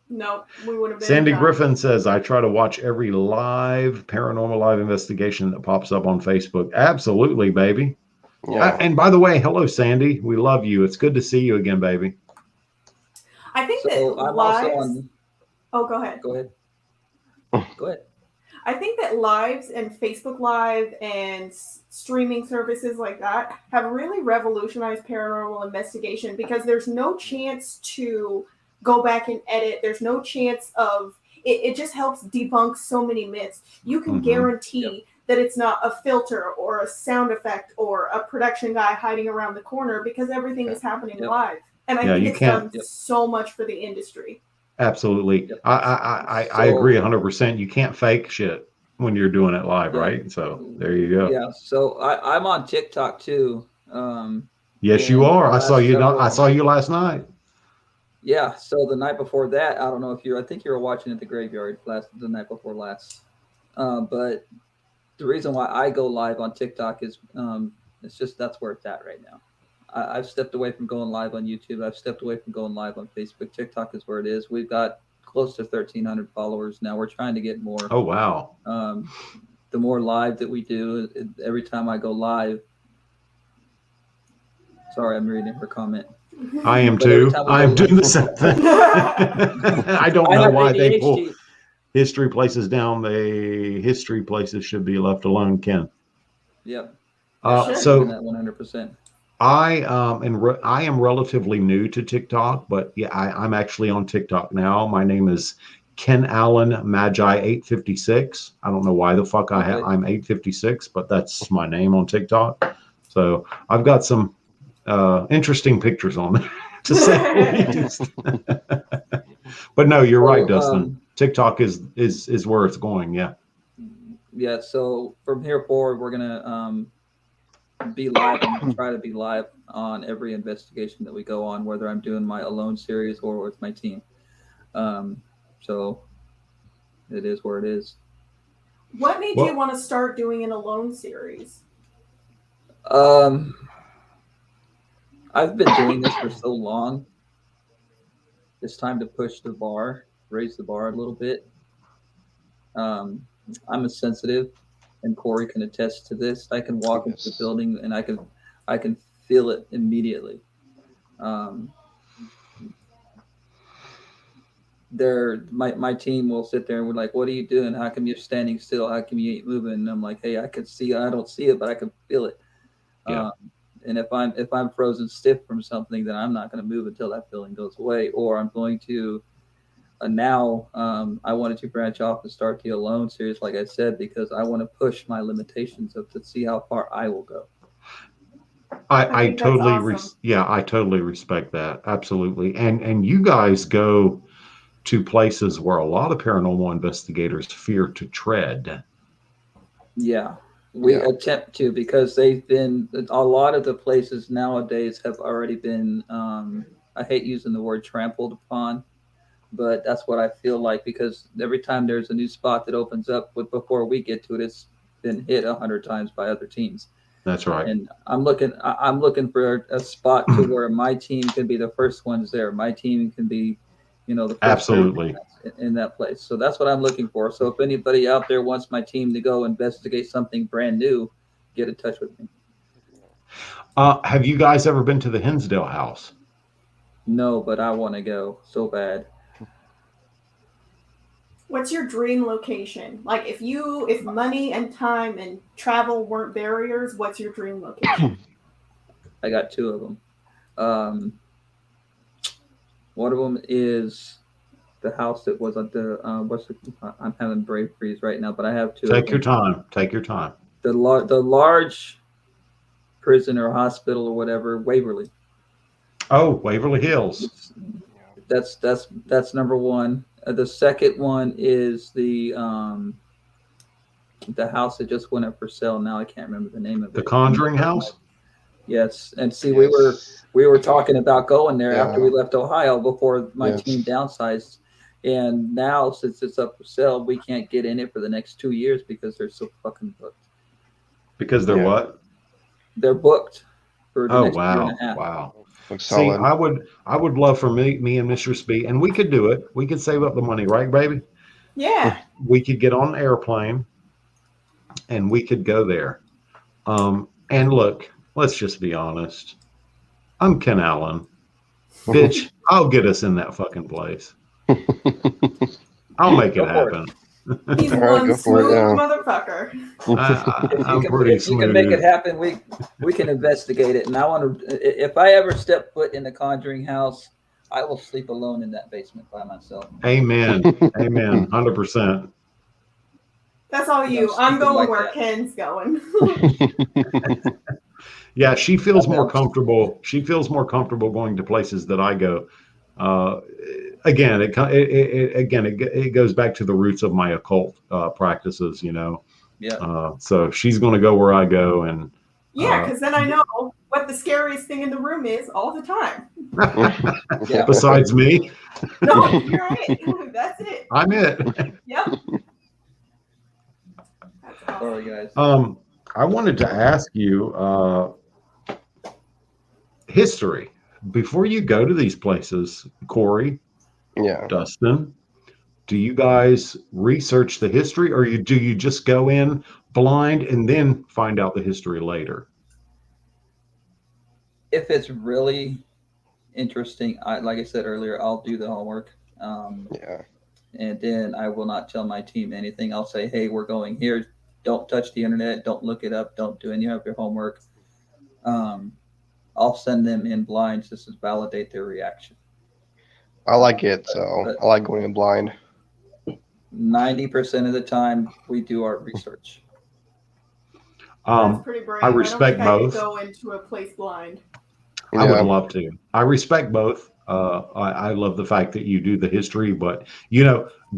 No, we would have been. Sandy Griffin says, I try to watch every paranormal live investigation that pops up on Facebook. Absolutely, baby. Yeah. And by the way, hello, Sandy. We love you. It's good to see you again, baby. I think that lives. Go ahead. Go ahead. Go ahead. I think that lives and Facebook Live and streaming services like that have really revolutionized paranormal investigation, because there's no chance to go back and edit. There's no chance of it. It just helps debunk so many myths. You can guarantee that it's not a filter or a sound effect or a production guy hiding around the corner, because everything is happening live. And I think it's done so much for the industry. Absolutely. I agree 100%. You can't fake shit when you're doing it live, right? So there you go. Yeah. So I'm on TickTock too. Yes, you are. I saw you. I saw you last night. Yeah. So the night before that, I don't know if I think you were watching at the graveyard the night before last. But the reason why I go live on TikTok is it's just that's where it's at right now. I've stepped away from going live on YouTube. I've stepped away from going live on Facebook. TikTok is where it is. We've got close to 1,300 followers now. We're trying to get more. Oh, wow. The more live that we do, every time I go live. Sorry, I'm reading her comment. I am too. I am doing the same thing. I don't know why they pull history places down. The history places should be left alone, Ken. Yep. So 100%. I am relatively new to TikTok, but yeah, I'm actually on TikTok now. My name is Ken Allen Magi 856. I don't know why the fuck I'm 856, but that's my name on TikTok. So I've got some interesting pictures on there, to say the least. But no, you're right, Dustin. TikTok is where it's going. Yeah. Yeah. So from here forward, we're gonna be live and try to be live on every investigation that we go on, whether I'm doing my alone series or with my team. So it is where it is. What made Well- you want to start doing an alone series? I've been doing this for so long. It's time to push the bar, raise the bar a little bit. I'm a sensitive, and Corey can attest to this. I can walk into the Yes. building and I can feel it immediately. My team will sit there and we're like, "What are you doing? How come you're standing still? How come you ain't moving?" And I'm like, "Hey, I can see. I don't see it, but I can feel it." Yeah. And if I'm frozen stiff from something, then I'm not going to move until that feeling goes away, or I'm going to. Now I wanted to branch off and start the Alone series, like I said, because I want to push my limitations up to see how far I will go. I think that's totally, awesome. I totally respect that. Absolutely. And you guys go to places where a lot of paranormal investigators fear to tread. Yeah, we Yeah. attempt to, because they've been, a lot of the places nowadays have already been, I hate using the word trampled upon, but that's what I feel like, because every time there's a new spot that opens up, before we get to it, it's been hit 100 times by other teams. That's right. And I'm looking for a spot to where my team can be the first ones there. My team can be, the first Absolutely. in that place. So that's what I'm looking for. So if anybody out there wants my team to go investigate something brand new, get in touch with me. Have you guys ever been to the Hinsdale house? No, but I want to go so bad. What's your dream location? Like if money and time and travel weren't barriers, what's your dream location? I got two of them. One of them is the house that was at the I'm having brain freeze right now, but I have two. Take your time. Take your time. The large prison or hospital or whatever, Waverly. Oh, Waverly Hills. That's number one. The second one is the house that just went up for sale. Now I can't remember the name of it. The Conjuring House? Yes, and see, Yes. we were talking about going there after we Yeah. left Ohio before my Yes. team downsized, and now since it's up for sale, we can't get in it for the next 2 years because they're so fucking booked. Because they're Yeah. what? They're booked for the Oh, next year wow. and a half. Wow. Looks See, solid. I would love for me and Mr. Speed, and we could do it. We could save up the money, right, baby? Yeah. We could get on an airplane and we could go there. And look, let's just be honest. I'm Ken Allen. Bitch, I'll get us in that fucking place. I'll make it Go for it. happen. He's All right, one go for it, smooth yeah. motherfucker. I'm pretty If you can make smooth. it happen, we can investigate it. And I want to. If I ever step foot in the Conjuring House, I will sleep alone in that basement by myself. Amen. Amen. 100%. That's all you. No, I'm something going like where that. Ken's going. Yeah, she feels more helps. comfortable. She feels more comfortable going to places that I go. Again, it goes back to the roots of my occult practices. Yeah. So she's going to go where I go, and Yeah, because then I know what the scariest thing in the room is all the time. Yeah. besides me, No, you're right. That's it. I'm it. Yep. That's awesome. Sorry, guys. I wanted to ask you history before you go to these places, Corey, Yeah. Dustin. Do you guys research the history, or do you just go in blind and then find out the history later? If it's really interesting, like I said earlier, I'll do the homework. Yeah. And then I will not tell my team anything. I'll say, hey, we're going here. Don't touch the internet. Don't look it up. Don't do any of your homework. I'll send them in blind just to validate their reaction. I like it, so I like going in blind. 90% of the time, we do our research. That's pretty brave. I respect I don't think both. I could go into a place blind. I Yeah. would love to. I respect both. I love the fact that you do the history, but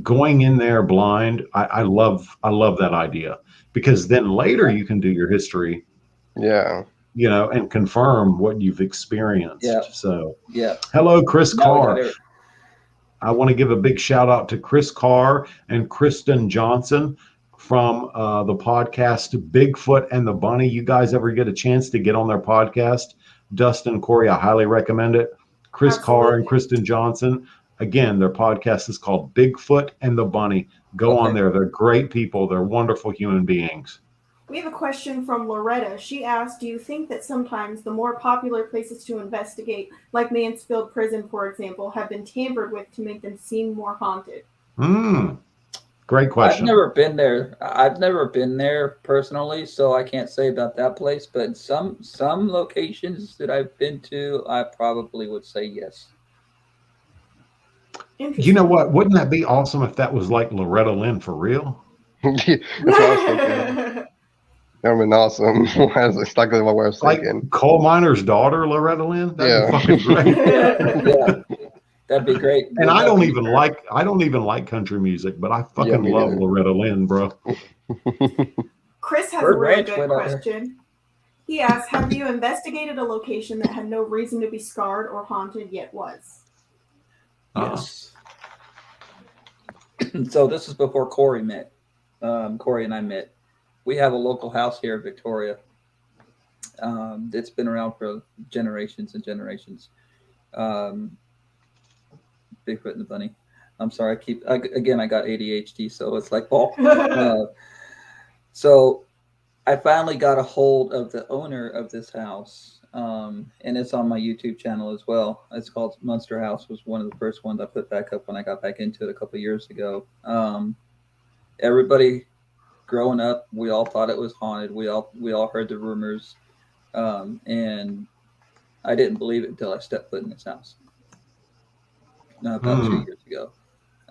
going in there blind, I love that idea, because then later you can do your history, Yeah. and confirm what you've experienced. Yeah. So, Yeah. hello, Chris Now we got Carr. it. I want to give a big shout out to Chris Carr and Kristen Johnson from the podcast Bigfoot and the Bunny. You guys ever get a chance to get on their podcast? Dustin, Corey, I highly recommend it. Chris Carr and Absolutely. Kristen Johnson. Again, their podcast is called Bigfoot and the Bunny. Go on there. They're great people. They're wonderful human beings. We have a question from Loretta. She asked, do you think that sometimes the more popular places to investigate, like Mansfield Prison, for example, have been tampered with to make them seem more haunted? Great question. I've never been there personally, so I can't say about that place. But some locations that I've been to, I probably would say yes. You know what? Wouldn't that be awesome if that was like Loretta Lynn for real? That's what I was thinking. That would have been awesome. That's exactly what I was thinking. Like coal miner's daughter, Loretta Lynn? That'd be fucking great. Yeah. That'd be great. And I don't even like country music, but I fucking love Loretta Lynn, bro. Chris has a really good question. He asks, have you investigated a location that had no reason to be scarred or haunted yet was? Yes. So this is before Corey met. Corey and I met. We have a local house here in Victoria. It's been around for generations and generations. Bigfoot and the Bunny. I'm sorry. I got ADHD, so it's like, so I finally got a hold of the owner of this house, and it's on my YouTube channel as well. It's called Monster House. Was one of the first ones I put back up when I got back into it a couple of years ago. Everybody growing up, we all thought it was haunted. We all heard the rumors, and I didn't believe it until I stepped foot in this house. About 2 years ago.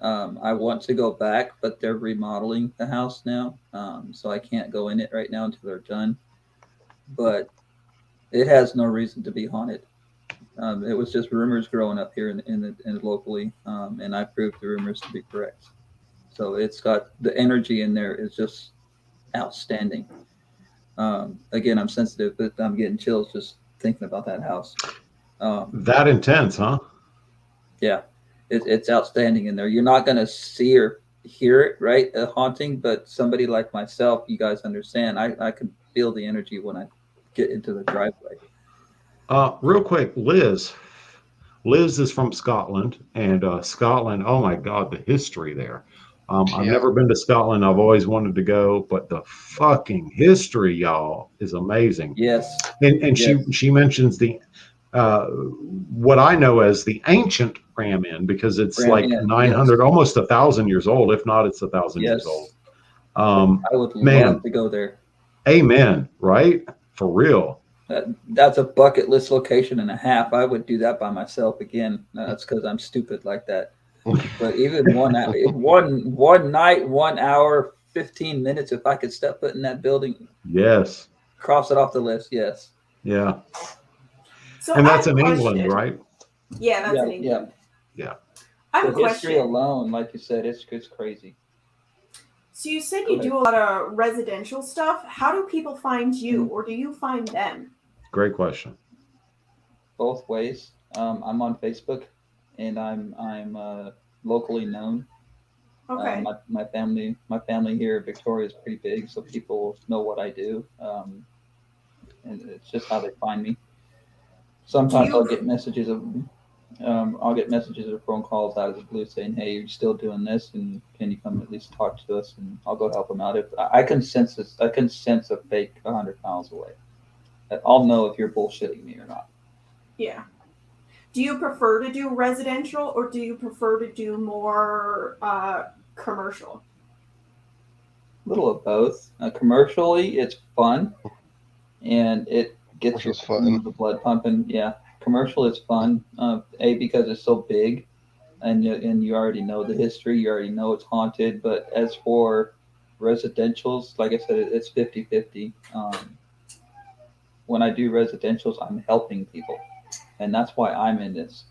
I want to go back, but they're remodeling the house now, so I can't go in it right now until they're done. But it has no reason to be haunted. It was just rumors growing up here in locally, and I proved the rumors to be correct. So it's got the energy in there is just outstanding. Again, I'm sensitive, but I'm getting chills just thinking about that house. That intense, huh? Yeah. It's outstanding in there. You're not going to see or hear it, right? A haunting, but somebody like myself, you guys understand, I can feel the energy when I get into the driveway. Real quick, Liz is from Scotland, and Scotland, oh my God, the history there. I've never been to Scotland. I've always wanted to go, but the fucking history, y'all, is amazing. Yes. And yes. she mentions the what I know as the ancient Ram Inn, because it's like 900, almost 1,000 years old. If not, it's 1,000 years old. I would love to go there. Amen. Right? For real. That's a bucket list location and a half. I would do that by myself again. That's because I'm stupid like that. But even one night, 1 hour, 15 minutes, if I could step foot in that building. Yes. Cross it off the list. Yes. Yeah. So and that's in England, right? Yeah, that's in England. Yeah. I have a question. History alone, like you said, it's crazy. So you said you do a lot of residential stuff. How do people find you, or do you find them? Great question. Both ways. I'm on Facebook, and I'm locally known. Okay. My family here in Victoria is pretty big, so people know what I do, and it's just how they find me. Sometimes I'll get messages of or phone calls out of the blue saying, "Hey, you're still doing this, and can you come at least talk to us?" And I'll go help them out. If I can sense this, I can sense a fake 100 miles away. I'll know if you're bullshitting me or not. Yeah. Do you prefer to do residential, or do you prefer to do more commercial? A little of both. Commercially, it's fun, and it gets the blood pumping. Yeah, commercial is fun. Because it's so big, and you already know the history. You already know it's haunted. But as for residentials, like I said, it's 50-50. When I do residentials, I'm helping people, and that's why I'm in this.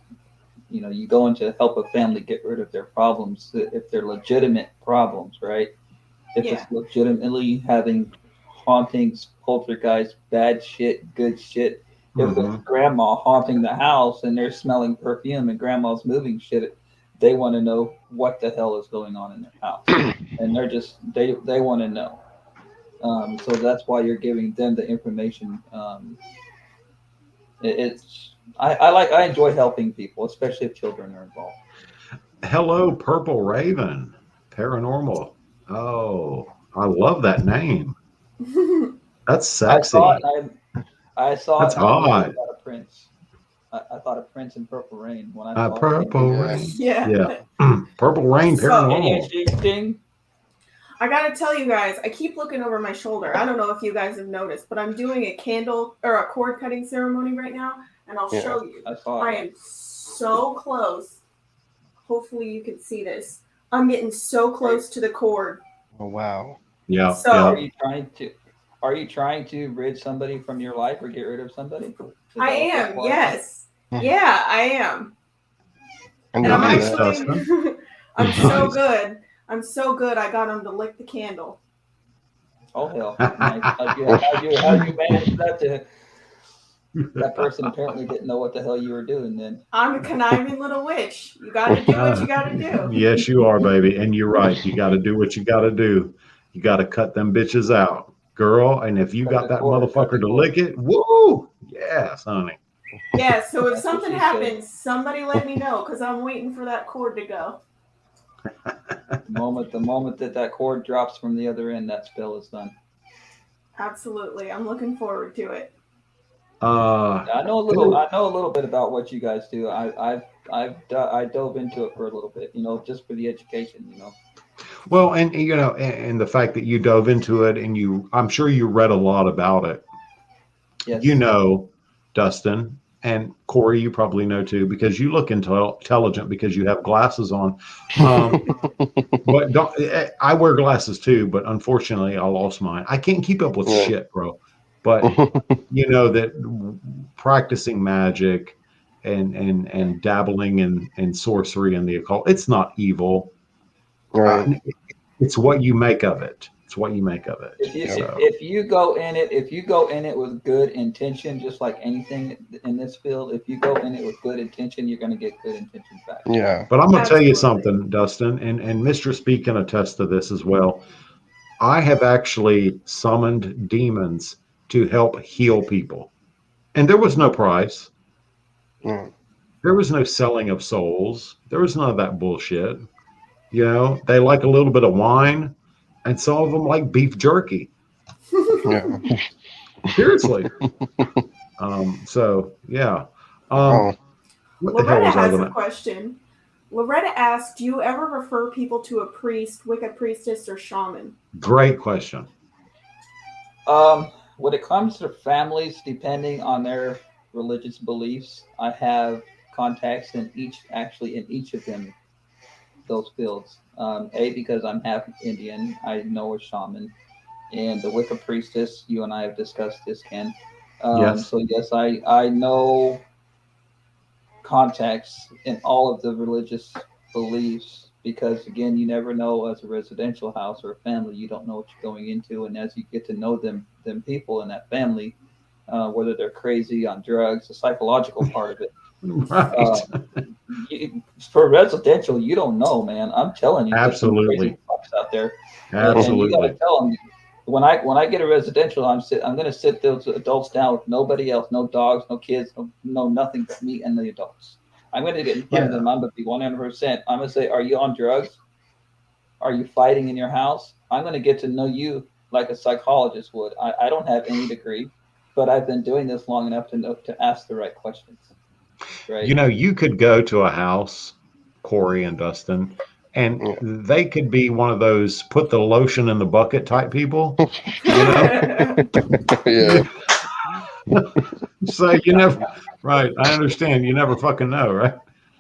You know, you go in to help a family get rid of their problems if they're legitimate problems, right? If it's legitimately having hauntings, poltergeist, bad shit, good shit. If it's grandma haunting the house and they're smelling perfume and grandma's moving shit, they want to know what the hell is going on in their house, and they want to know. So that's why you're giving them the information. I enjoy helping people, especially if children are involved. Hello, Purple Raven, Paranormal. Oh, I love that name. That's sexy. I saw That's it. And I hot. thought of Prince. I thought of Prince and Purple Rain when I saw Purple it. Rain. Yeah. Purple Rain So, Paranormal. Ding. I gotta tell you guys, I keep looking over my shoulder. I don't know if you guys have noticed, but I'm doing a candle or a cord cutting ceremony right now, and I'll show you. I am so close. Hopefully you can see this. I'm getting so close to the cord. Oh wow. Yeah. So Are you trying to rid somebody from your life or get rid of somebody? I am, yes. Yeah, I am. And I'm Nice, actually Dustin. I'm so good. I'm so good I got him to lick the candle. Oh hell! Nice. How you manage that? That person apparently didn't know what the hell you were doing. Then I'm a conniving little witch. You got to do what you got to do. Yes, you are, baby. And you're right. You got to do what you got to do. You got to cut them bitches out, girl. And if you got that motherfucker to lick it, woo! Yes, honey. Yeah, so if something happens, somebody let me know because I'm waiting for that cord to go. the moment that cord drops from the other end, that spell is done. Absolutely, I'm looking forward to it. I know a little bit about what you guys do. I dove into it for a little bit, just for the education, Well, and and the fact that you dove into it and I'm sure you read a lot about it. Yes. Dustin, and Corey, you probably know too, because you look intelligent because you have glasses on. But I wear glasses too, but unfortunately I lost mine. I can't keep up with shit, bro. But you know that practicing magic and dabbling in sorcery and the occult, it's not evil. Right. It's what you make of it. It's what you make of it. If you go in it with good intention, just like anything in this field, if you go in it with good intention, you're going to get good intentions back. Yeah. But I'm going to tell you something, Dustin, and Mistress B can attest to this as well. I have actually summoned demons to help heal people. And there was no price. Mm. There was no selling of souls. There was none of that bullshit. They like a little bit of wine, and some of them like beef jerky. Yeah. Seriously. So, yeah. What the hell Loretta was I has going a question. Loretta asked, do you ever refer people to a priest, Wicca priestess, or shaman? Great question. When it comes to families, depending on their religious beliefs, I have contacts in each of them, those fields. Because I'm half Indian, I know a shaman, and the Wicca priestess. You and I have discussed this, Ken. Yes. So yes, I know contacts in all of the religious beliefs, because again, you never know, as a residential house or a family, you don't know what you're going into, and as you get to know them people in that family, whether they're crazy on drugs, the psychological part of it. Right. For residential, you don't know, man. I'm telling you, there's some Absolutely. crazy fucks out there. Absolutely. And you gotta tell them, when I get a residential, I'm gonna sit those adults down with nobody else, no dogs, no kids, no nothing but me and the adults. I'm gonna get in front of them. I'm gonna be 100%. I'm gonna say, are you on drugs? Are you fighting in your house? I'm gonna get to know you like a psychologist would. I don't have any degree, but I've been doing this long enough to know to ask the right questions. Right. You could go to a house, Corey and Dustin, and they could be one of those put the lotion in the bucket type people. Yeah. So you never, right? I understand. You never fucking know, right?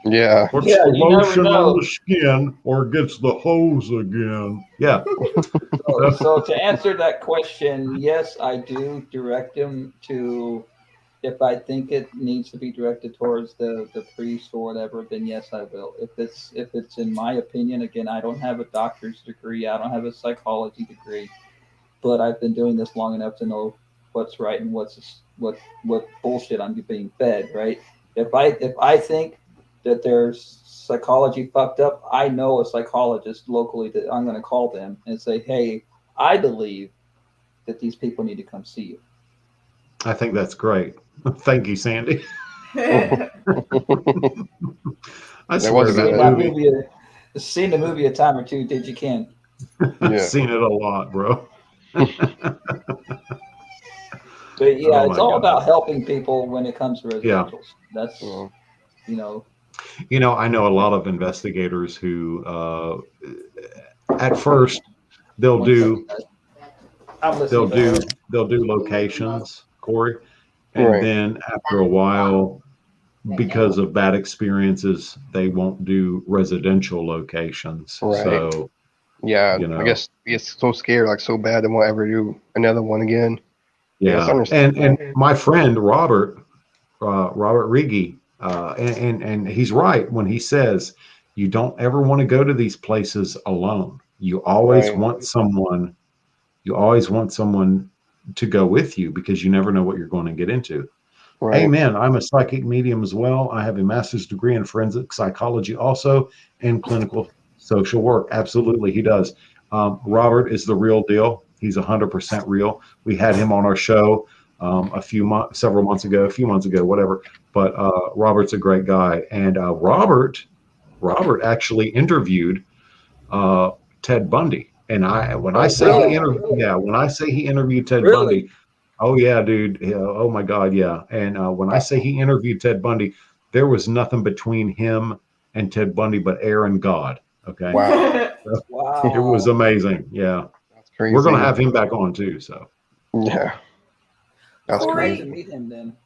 Yeah. Puts the lotion on the skin or gets the hose again. Yeah. So to answer that question, yes, I do direct them to. If I think it needs to be directed towards the priest or whatever, then yes, I will. If it's in my opinion, again, I don't have a doctor's degree, I don't have a psychology degree, but I've been doing this long enough to know what's right and what bullshit I'm being fed. Right? If I think that there's psychology fucked up, I know a psychologist locally that I'm going to call them and say, hey, I believe that these people need to come see you. I think that's great. Thank you, Sandy. I That swear was that good. movie. Seen the movie a time or two, did you can. I've Yeah. seen it a lot, bro. But yeah, Oh it's my all God. about helping people when it comes to Yeah. residentials. That's, Yeah. you know, I know a lot of investigators who, at first, they'll one second, do guys. I'm listening. they'll do locations, Corey, and Right. then after a while, because of bad experiences, they won't do residential locations. Right. So Yeah, you know, I guess it's so scared, like so bad, they won't ever do another one again. Yeah, it's yeah. understandable. And my friend Robert Riggi, and he's right when he says you don't ever want to go to these places alone. You always Right. want someone. You always want someone to go with you because you never know what you're going to get into. Right. Amen. I'm a psychic medium as well. I have a master's degree in forensic psychology also and clinical social work. Absolutely, he does. Robert is the real deal. He's 100% real. We had him on our show several months ago, a few months ago, whatever. But Robert's a great guy. And Robert actually interviewed Ted Bundy. And when I say really? he interviewed Ted Really? Bundy, oh yeah, dude. Yeah, oh my God, yeah. And when I say he interviewed Ted Bundy, there was nothing between him and Ted Bundy but air and God. Okay. Wow. Wow. It was amazing. Yeah. That's crazy. We're gonna have him back on too. So Yeah. That's Corey- Nice to crazy. meet him then.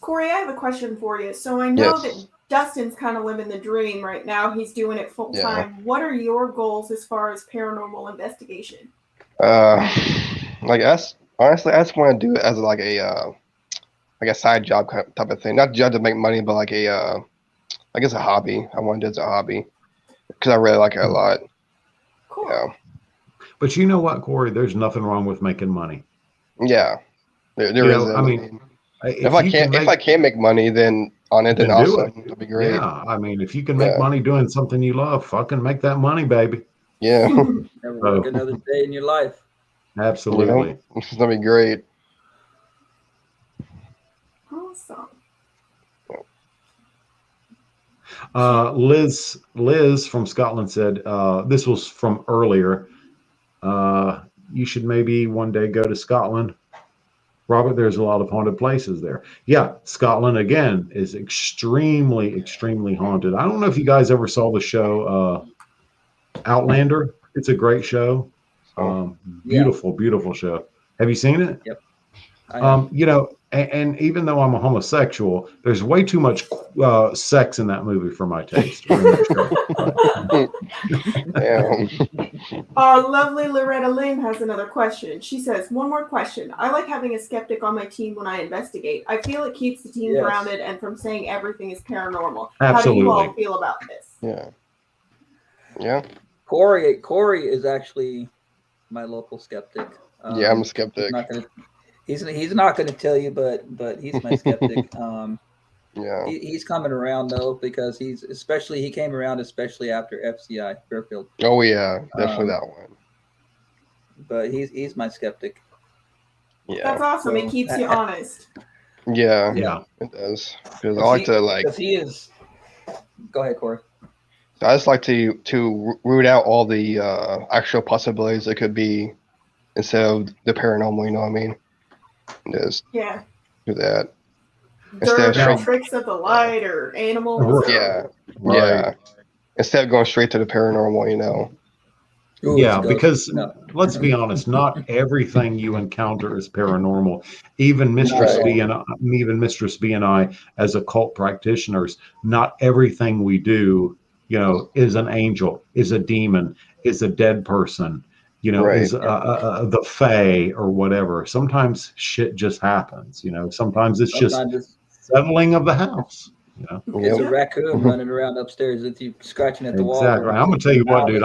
Corey, I have a question for you. So I know Yes. that Dustin's kind of living the dream right now. He's doing it full time. What are your goals as far as paranormal investigation? Like us, honestly, I just want to do it as like a side job type of thing. Not just to make money, but like I guess a hobby. I want to do it as a hobby because I really like it a lot. Cool. Yeah. but you know what, Corey? There's nothing wrong with making money. Yeah. There You know, isn't. I mean, if I can't make money, then on it, then then do awesome. That'd be great. Yeah. I mean, if you can make Yeah. money doing something you love, fucking make that money, baby. Yeah. Never work another day in your life. Absolutely. This is gonna be great. Awesome. Liz from Scotland said, this was from earlier. You should maybe one day go to Scotland. Robert, there's a lot of haunted places there. Yeah, Scotland again is extremely, extremely haunted. I don't know if you guys ever saw the show Outlander. It's a great show. Beautiful, beautiful show. Have you seen it? Yep. And even though I'm a homosexual, there's way too much sex in that movie for my taste. Damn. Our lovely Loretta Lynn has another question. She says, one more question. I like having a skeptic on my team when I investigate. I feel it keeps the team grounded and from saying everything is paranormal. Absolutely. How do you all feel about this? Yeah. Yeah. Corey is actually my local skeptic. Yeah, I'm a skeptic. He's not gonna tell you, but he's my skeptic. Yeah. He's coming around though because he came around especially after FCI Fairfield. Oh yeah, definitely that one. But he's my skeptic. Yeah. That's awesome. It keeps you honest. Yeah. Yeah. It does. Because I like to like. Because he is. Go ahead, Corey. I just like to root out all the actual possibilities that could be instead of the paranormal. You know what I mean? Just do that. Instead of tricks of the light or animals. Yeah. Right. Yeah. Instead of going straight to the paranormal, you know. Ooh, yeah, because let's be honest, not everything you encounter is paranormal. Even Mistress B and I, as occult practitioners, not everything we do, is an angel, is a demon, is a dead person, is the fae or whatever. Sometimes shit just happens, Sometimes it's just settling of the house. It's a raccoon running around upstairs with you scratching at the wall. Exactly. I'm gonna tell you what, dude.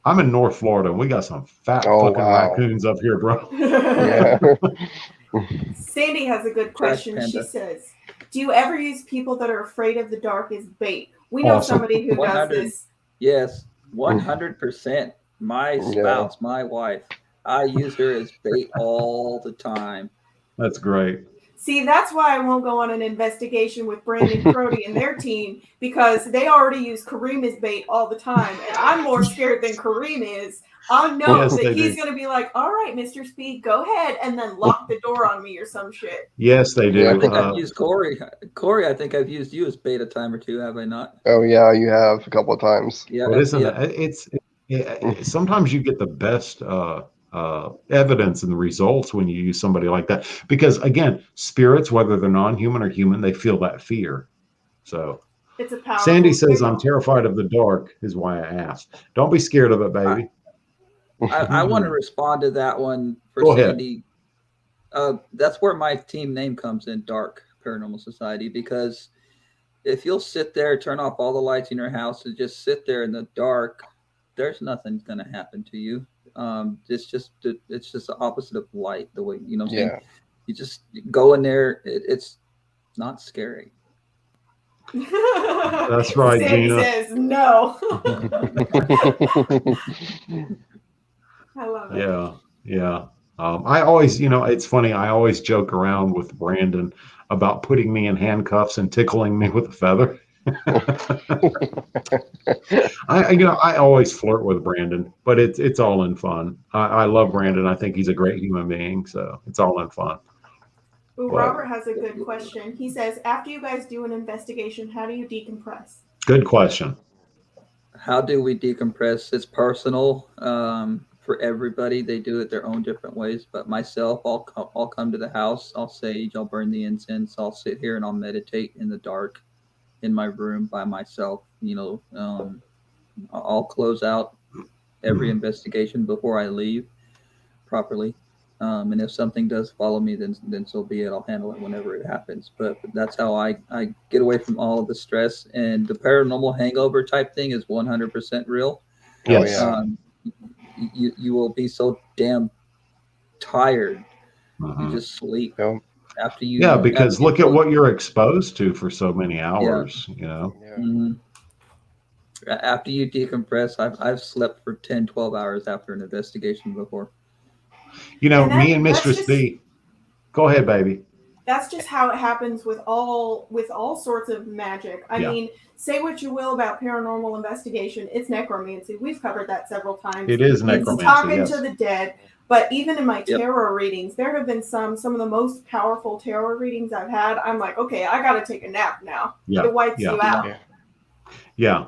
I'm in North Florida, and we got some fat fucking raccoons up here, bro. Yeah. Sandy has a good question. She says, do you ever use people that are afraid of the dark as bait? We know Awesome. somebody who does 100. this. Yes, 100%. My spouse, my wife, I use her as bait all the time. That's great. See, that's why I won't go on an investigation with Brandon Crody and their team, because they already use Kareem as bait all the time, and I'm more scared than Kareem is. I know Yes, that they he's do. going to be like, all right, Mr. Speed, go ahead, and then lock the door on me or some shit. Yes, they do. I think I've used Corey. Corey, I think I've used you as bait a time or two, have I not? Oh yeah, you have a couple of times. Yeah. But isn't it, sometimes you get the best evidence and the results when you use somebody like that, because again, spirits, whether they're non-human or human, they feel that fear. So It's a powerful Sandy says, signal. I'm terrified of the dark, is why I asked. Don't be scared of it, baby. I want to respond to that one for Go ahead. Sandy. That's where my team name comes in, Dark Paranormal Society, because if you'll sit there, turn off all the lights in your house and just sit there in the dark, there's nothing going to happen to you. It's just the opposite of light, the way, you know what I'm saying? You just go in there. It's not scary. That's right, Sandy Gina. says no. I love it. Yeah. I always, it's funny. I always joke around with Brandon about putting me in handcuffs and tickling me with a feather. I always flirt with Brandon, but it's all in fun. I love Brandon. I think he's a great human being, so it's all in fun. Ooh, Robert has a good question. He says, after you guys do an investigation, how do you decompress? Good question. How do we decompress? It's personal for everybody. They do it their own different ways. But myself, I'll come to the house. I'll sage. I'll burn the incense. I'll sit here and I'll meditate in the dark in my room by myself. I'll close out every investigation before I leave properly. And if something does follow me, then so be it. I'll handle it whenever it happens. But that's how I get away from all of the stress. And the paranormal hangover type thing is 100% real. Yes. You will be so damn tired. You just sleep after you. Yeah, because look at what you're exposed to for so many hours. Mm-hmm. After you decompress, I've slept for 10, 12 hours after an investigation before. Me and Mistress B. Go ahead, baby. That's just how it happens with all sorts of magic. I mean, say what you will about paranormal investigation, it's necromancy. We've covered that several times. It is necromancy. It's talking to the dead. But even in my tarot readings, there have been some of the most powerful tarot readings I've had. I'm like, okay, I got to take a nap now. It wipes you out. Yeah.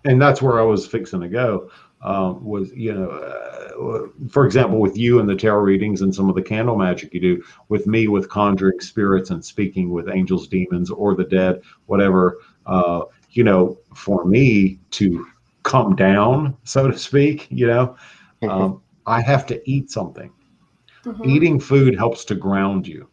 And that's where I was fixing to go. For example, with you and the tarot readings and some of the candle magic you do, with me with conjuring spirits and speaking with angels, demons, or the dead, whatever, for me to come down, so to speak, I have to eat something. Mm-hmm. Eating food helps to ground you.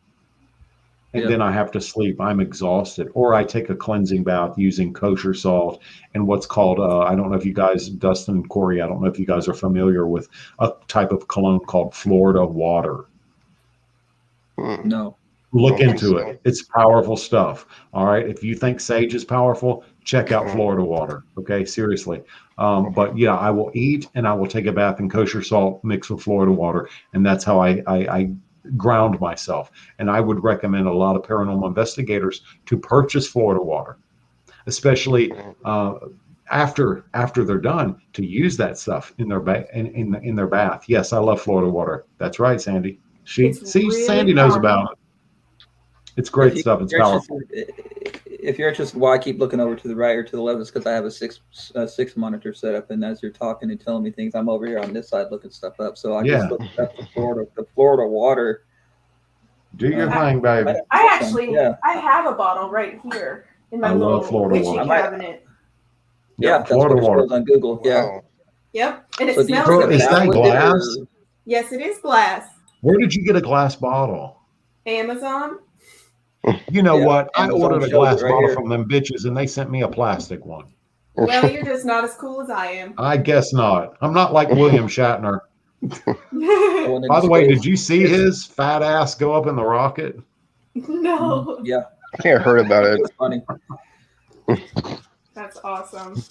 And then I have to sleep. I'm exhausted. Or I take a cleansing bath using kosher salt and what's called, I don't know if you guys, Dustin and Corey, I don't know if you guys are familiar with a type of cologne called Florida water. No. Look into it. It's powerful stuff. All right. If you think sage is powerful, check out Florida water. Okay. Seriously. But yeah, I will eat and I will take a bath in kosher salt mixed with Florida water. And that's how I ground myself. And I would recommend a lot of paranormal investigators to purchase Florida water, especially after they're done, to use that stuff in their in their bath. Yes, I love Florida water. That's right, Sandy. Sandy knows about it. It's great stuff. It's powerful. If you're interested, why I keep looking over to the right or to the left is because I have a six monitor set up, and as you're talking and telling me things, I'm over here on this side looking stuff up. So I just looked up the Florida water. Do your thing, baby. I have a bottle right here in my little witchy cabinet. Yeah, that's what it shows on Google. Yeah. Wow. Yep, and it smells good. Is that glass? Yes, it is glass. Where did you get a glass bottle? Amazon. You know what? I ordered a glass bottle from them bitches, and they sent me a plastic one. Well, you're just not as cool as I am. I guess not. I'm not like William Shatner. By the way, did you see his fat ass go up in the rocket? No. Yeah. I think I heard about it. It's funny. That's awesome.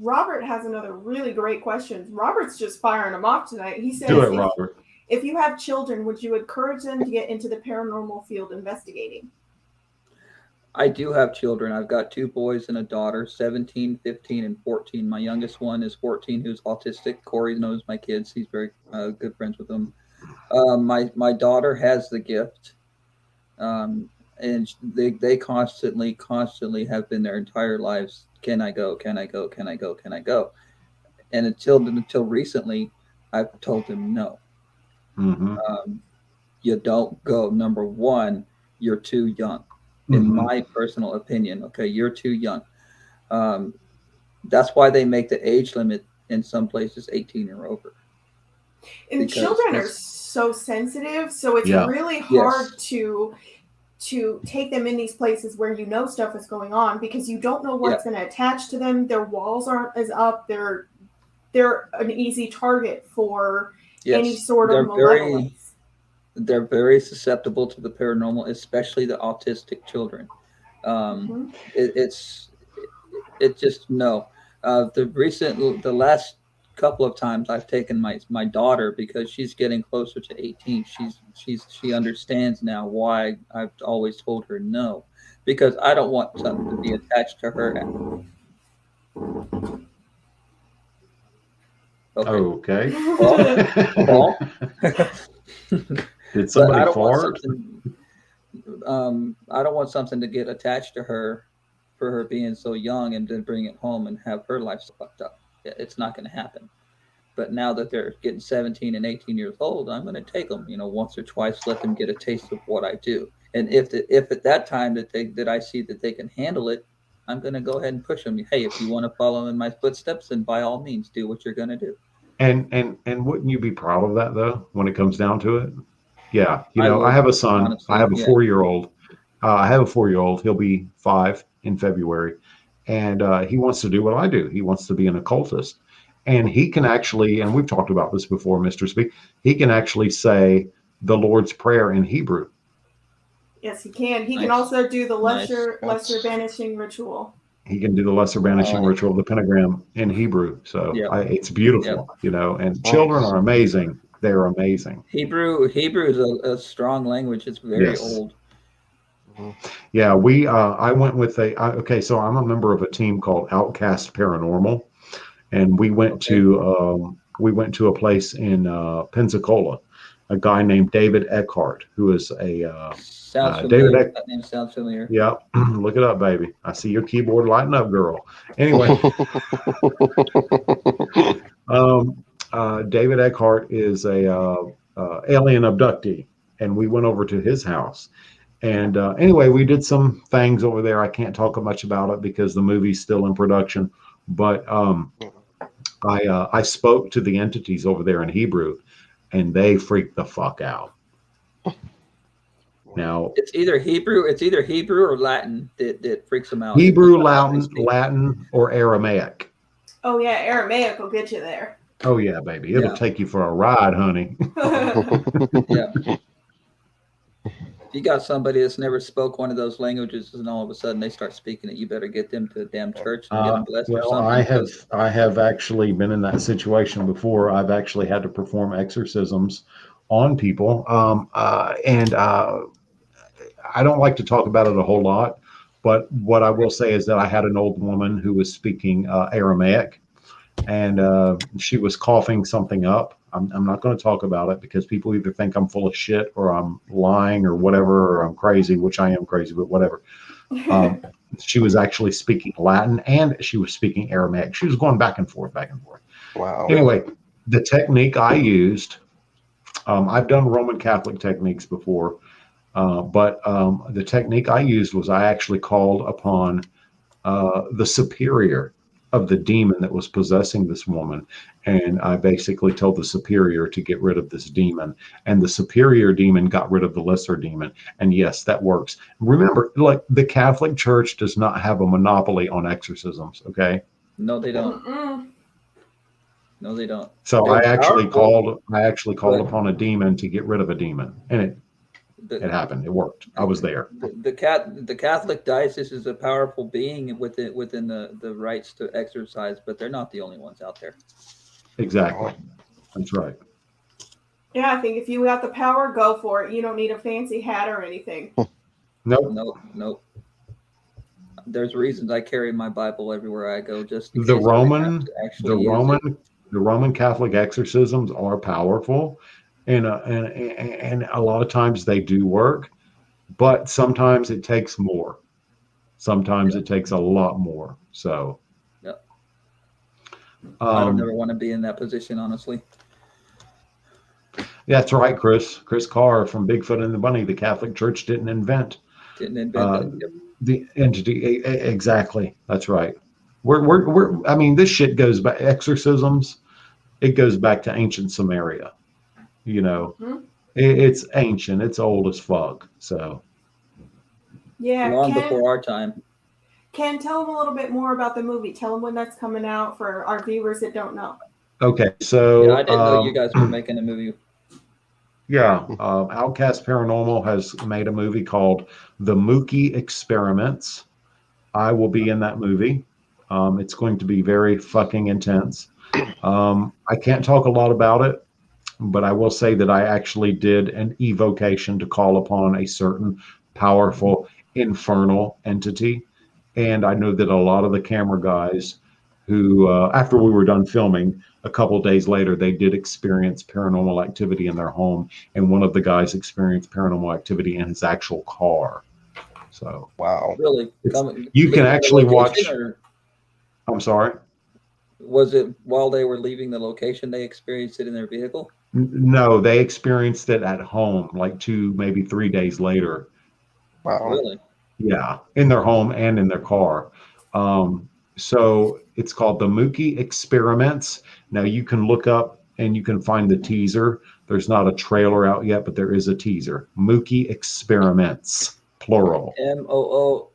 Robert has another really great question. Robert's just firing them off tonight. He says, Do it, Robert. if you have children, would you encourage them to get into the paranormal field investigating? I do have children. I've got 2 boys and a daughter, 17, 15, and 14. My youngest one is 14, who's autistic. Corey knows my kids. He's very good friends with them. My daughter has the gift. And they constantly have been their entire lives. Can I go? Can I go? Can I go? Can I go? And until recently, I've told them no. You don't go. Number one, you're too young. In my personal opinion, okay, you're too young. That's why they make the age limit in some places 18 or over. And children are so sensitive, so it's really hard to take them in these places where you know stuff is going on, because you don't know what's going to attach to them. Their walls aren't as up. They're an easy target for any sort of malevolence. They're very susceptible to the paranormal, especially the autistic children. It's just no. The last couple of times I've taken my daughter, because she's getting closer to 18. She understands now why I've always told her no, because I don't want something to be attached to her. Okay. Well, Did somebody fart? I don't want something to get attached to her for her being so young and then bring it home and have her life fucked up. It's not going to happen. But now that they're getting 17 and 18 years old, I'm going to take them, once or twice, let them get a taste of what I do. And if at that time that I see that they can handle it, I'm going to go ahead and push them. Hey, if you want to follow in my footsteps, then by all means, do what you're going to do. And wouldn't you be proud of that, though, when it comes down to it? Yeah. I have a son. Honestly, I have a 4-year-old. I have a 4-year-old. He'll be 5 in February. And he wants to do what I do. He wants to be an occultist. And he can actually, and we've talked about this before, Mr. Speak, he can actually say the Lord's Prayer in Hebrew. Yes, he can. He can also do the lesser banishing ritual. He can do the lesser banishing ritual, the pentagram in Hebrew. So it's beautiful, and children are amazing. They're amazing. Hebrew is a strong language. It's very old. Yeah, I went with so I'm a member of a team called Outcast Paranormal, and we went to a place in Pensacola, a guy named David Eckhart, who is a that name sounds familiar. Yeah, look it up, baby. I see your keyboard lighting up, girl. Anyway, David Eckhart is a alien abductee, and we went over to his house. And anyway, we did some things over there. I can't talk much about it because the movie's still in production. But I spoke to the entities over there in Hebrew, and they freaked the fuck out. Now it's either Hebrew or Latin that freaks them out. Hebrew, Latin, or Aramaic. Oh yeah, Aramaic will get you there. Oh yeah, baby, it'll take you for a ride, honey. Yeah. If you got somebody that's never spoke one of those languages, and all of a sudden they start speaking it, you better get them to the damn church and get them blessed or something. I have actually been in that situation before. I've actually had to perform exorcisms on people, and I don't like to talk about it a whole lot. But what I will say is that I had an old woman who was speaking Aramaic, and she was coughing something up. I'm not going to talk about it because people either think I'm full of shit or I'm lying or whatever, or I'm crazy, which I am crazy, but whatever. She was actually speaking Latin and she was speaking Aramaic. She was going back and forth. Wow. Anyway, the technique I used, I've done Roman Catholic techniques before, but the technique I used was I actually called upon the superior of the demon that was possessing this woman, and I basically told the superior to get rid of this demon, and the superior demon got rid of the lesser demon. And yes, that works. Remember, like, the Catholic Church does not have a monopoly on exorcisms. Okay? No, they don't. No, they don't. So I actually called upon a demon to get rid of a demon, and It happened. It worked. I was there. The Catholic diocese is a powerful being within the rights to exercise, but they're not the only ones out there. Exactly. That's right. Yeah, I think if you got the power, go for it. You don't need a fancy hat or anything. Nope. Nope. There's reasons I carry my Bible everywhere I go. Just in The case I have to actually use it. The Roman Catholic exorcisms are powerful, and a lot of times they do work, but sometimes it takes more. Sometimes it takes a lot more. So, Yep. I don't ever want to be in that position, honestly. Yeah, that's right, Chris. Chris Carr from Bigfoot and the Bunny. The Catholic Church didn't invent the entity. Exactly. That's right. I mean, this shit goes back. Exorcisms. It goes back to ancient Samaria. You know, it's ancient. It's old as fuck. So. Yeah. Long before our time. Ken, tell them a little bit more about the movie. Tell them when that's coming out for our viewers that don't know. Okay, so yeah, I didn't know you guys were making a movie. Yeah, Outcast Paranormal has made a movie called The Mookie Experiments. I will be in that movie. It's going to be very fucking intense. I can't talk a lot about it, but I will say that I actually did an evocation to call upon a certain powerful infernal entity. And I know that a lot of the camera guys who, after we were done filming, a couple days later, they did experience paranormal activity in their home. And one of the guys experienced paranormal activity in his actual car. So, wow. Really? You can actually watch. I'm sorry? Was it while they were leaving the location they experienced it in their vehicle? No, they experienced it at home, like 2, maybe 3 days later. Wow. Really? Yeah, in their home and in their car. So it's called The Mookie Experiments. Now you can look up and you can find the teaser. There's not a trailer out yet, but there is a teaser. Mookie Experiments, plural. Mookie.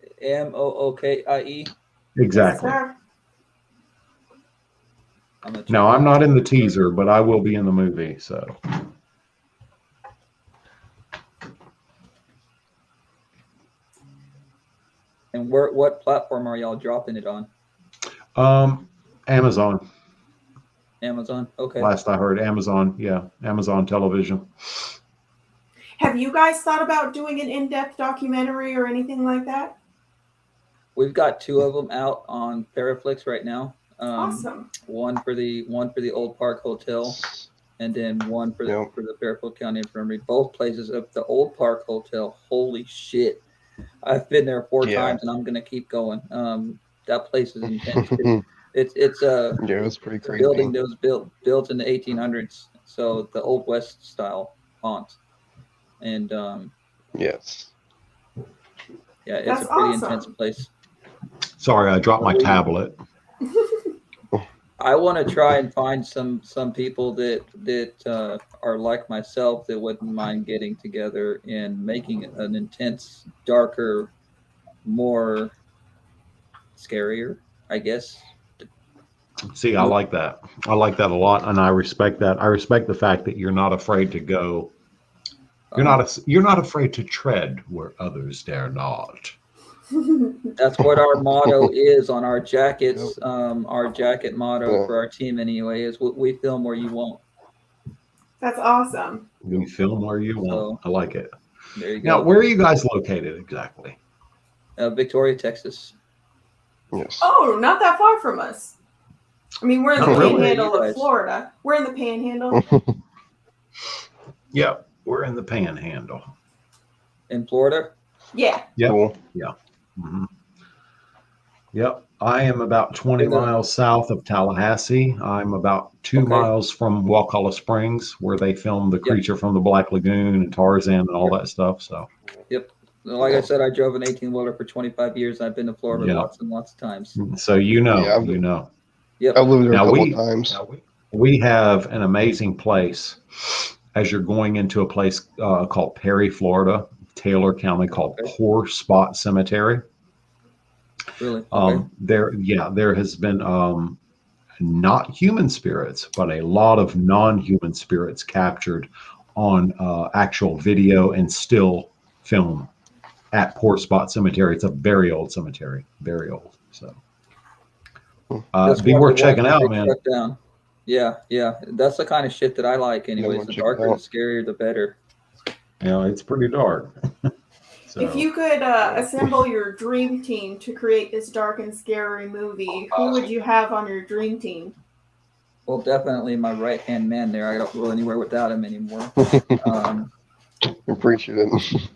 Exactly. Yes, Now I'm not in the teaser, but I will be in the movie. So. And what platform are y'all dropping it on? Amazon. Amazon. Okay. Last I heard, Amazon. Yeah, Amazon Television. Have you guys thought about doing an in-depth documentary or anything like that? We've got 2 of them out on Paraflix right now. Awesome. One for the Old Park Hotel, and then one for the Fairfield County Infirmary. Both places of the Old Park Hotel. Holy shit! I've been there 4 times, and I'm gonna keep going. That place is intense. It's pretty crazy. A building that was built in the 1800s, so the Old West style fonts, and yes, yeah, it's That's a pretty awesome. intense place. Sorry, I dropped my tablet. I want to try and find some people that are like myself that wouldn't mind getting together and making an intense, darker, more scarier, I guess. See, I like that. I like that a lot, and I respect that. I respect the fact that you're not afraid to go. You're not afraid to tread where others dare not. That's what our motto is on our jackets. Our jacket motto for our team, anyway, is "We film where you won't." That's awesome. You film where you want. I like it. There you go. Now, where are you guys located exactly? Victoria, Texas. Yes. Oh, not that far from us. I mean, we're in the really? panhandle of Florida. We're in the panhandle. Yeah, we're in the panhandle. In Florida? Yeah. Yep. Cool. Yeah. Mm-hmm. Yep. I am about 20 miles south of Tallahassee. I'm about 2 miles from Walcalla Springs, where they filmed The Creature from the Black Lagoon and Tarzan and all that stuff. So. Yep. Like I said, I drove an 18-wheeler for 25 years. I've been to Florida lots and lots of times. So you know. Yep. I've lived there a couple times. We have an amazing place as you're going into a place called Perry, Florida, Taylor County, called Poor Spot Cemetery. Really? There has been not human spirits, but a lot of non-human spirits captured on actual video and still film at Port Spot Cemetery. It's a very old cemetery, very old. So Just be wanted worth to watch checking the out, big man. truck down. Yeah. That's the kind of shit that I like anyways. wanna The check it darker, the out. scarier, the better. You know, it's pretty dark. So, If you could assemble your dream team to create this dark and scary movie, who would you have on your dream team? Well, definitely my right-hand man there. I don't go anywhere without him anymore. Appreciate it.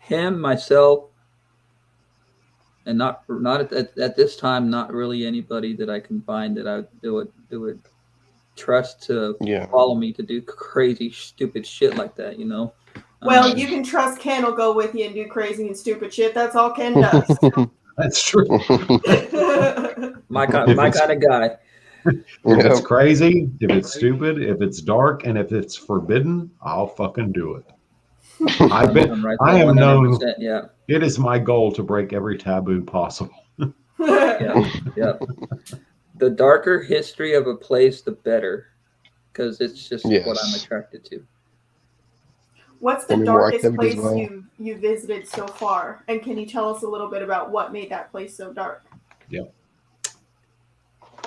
Him, myself, and not at this time, not really anybody that I can find that would trust to Yeah. follow me to do crazy, stupid shit like that. You know. Well, you can trust Ken will go with you and do crazy and stupid shit. That's all Ken does. that's true. my kind of guy. If it's crazy, if it's stupid, if it's dark, and if it's forbidden, I'll fucking do it. I'm right I there, am known. 100%, yeah. It is my goal to break every taboo possible. Yeah. The darker history of a place, the better, because it's just what I'm attracted to. What's the darkest place you visited so far? And can you tell us a little bit about what made that place so dark? Yeah.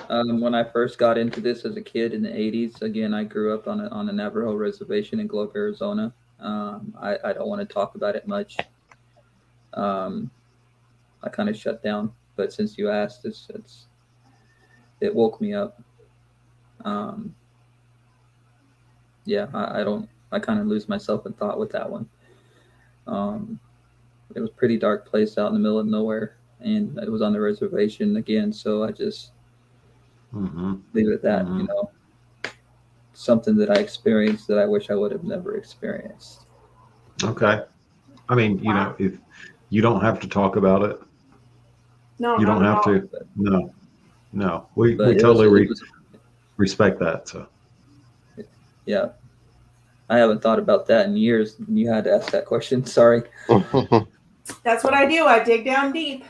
When I first got into this as a kid in the 80s, again, I grew up on a Navajo reservation in Globe, Arizona. I don't want to talk about it much. I kind of shut down, but since you asked, it woke me up. I kind of lose myself in thought with that one. It was a pretty dark place out in the middle of nowhere, and it was on the reservation again. So I just leave it at that. You know, something that I experienced that I wish I would have never experienced. Okay. I mean, you know, if you don't have to talk about it. No, you don't have to. No. We totally respect that. So. Yeah. I haven't thought about that in years. You had to ask that question. Sorry. That's what I do. I dig down deep.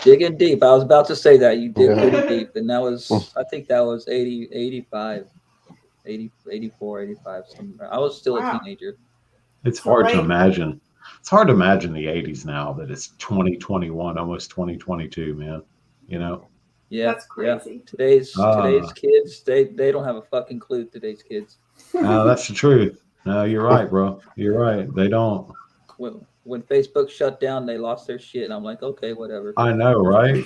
Digging deep. I was about to say that. You dig pretty deep. And that was, I think that was 80, 85, 80, 84, 85. Somewhere. I was still a teenager. It's hard to imagine. It's hard to imagine the 80s now that it's 2021, almost 2022, man. You know? Yeah. That's crazy. Yeah. Today's kids, they don't have a fucking clue, today's kids. That's the truth. No, you're right, bro. You're right. They don't. When Facebook shut down, they lost their shit, and I'm like, okay, whatever. I know, right?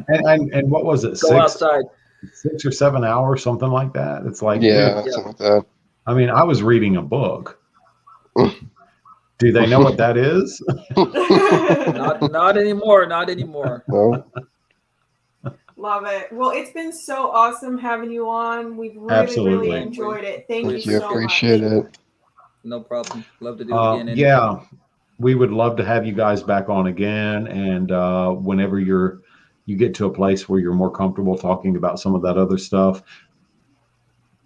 and what was it? Go outside. 6 or 7 hours, something like that. It's like, something like that. I mean, I was reading a book. Do they know what that is? Not anymore. Not anymore. No. Love it. Well, it's been so awesome having you on. We've really enjoyed it. Thank you so much. Appreciate it. No problem. Love to do it again. Yeah, we would love to have you guys back on again. And whenever you get to a place where you're more comfortable talking about some of that other stuff,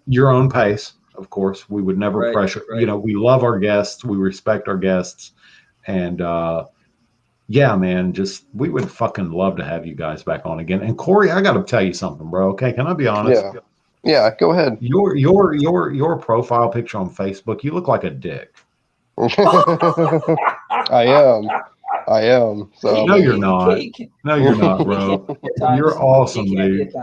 your own pace, of course. We would never pressure. Right. You know, we love our guests. We respect our guests. And yeah, man, we would fucking love to have you guys back on again. And Corey, I got to tell you something, bro. Okay, can I be honest? Yeah, go ahead. Your profile picture on Facebook, you look like a dick. I am. So no, you're not. No, you're not, bro. You're awesome, dude.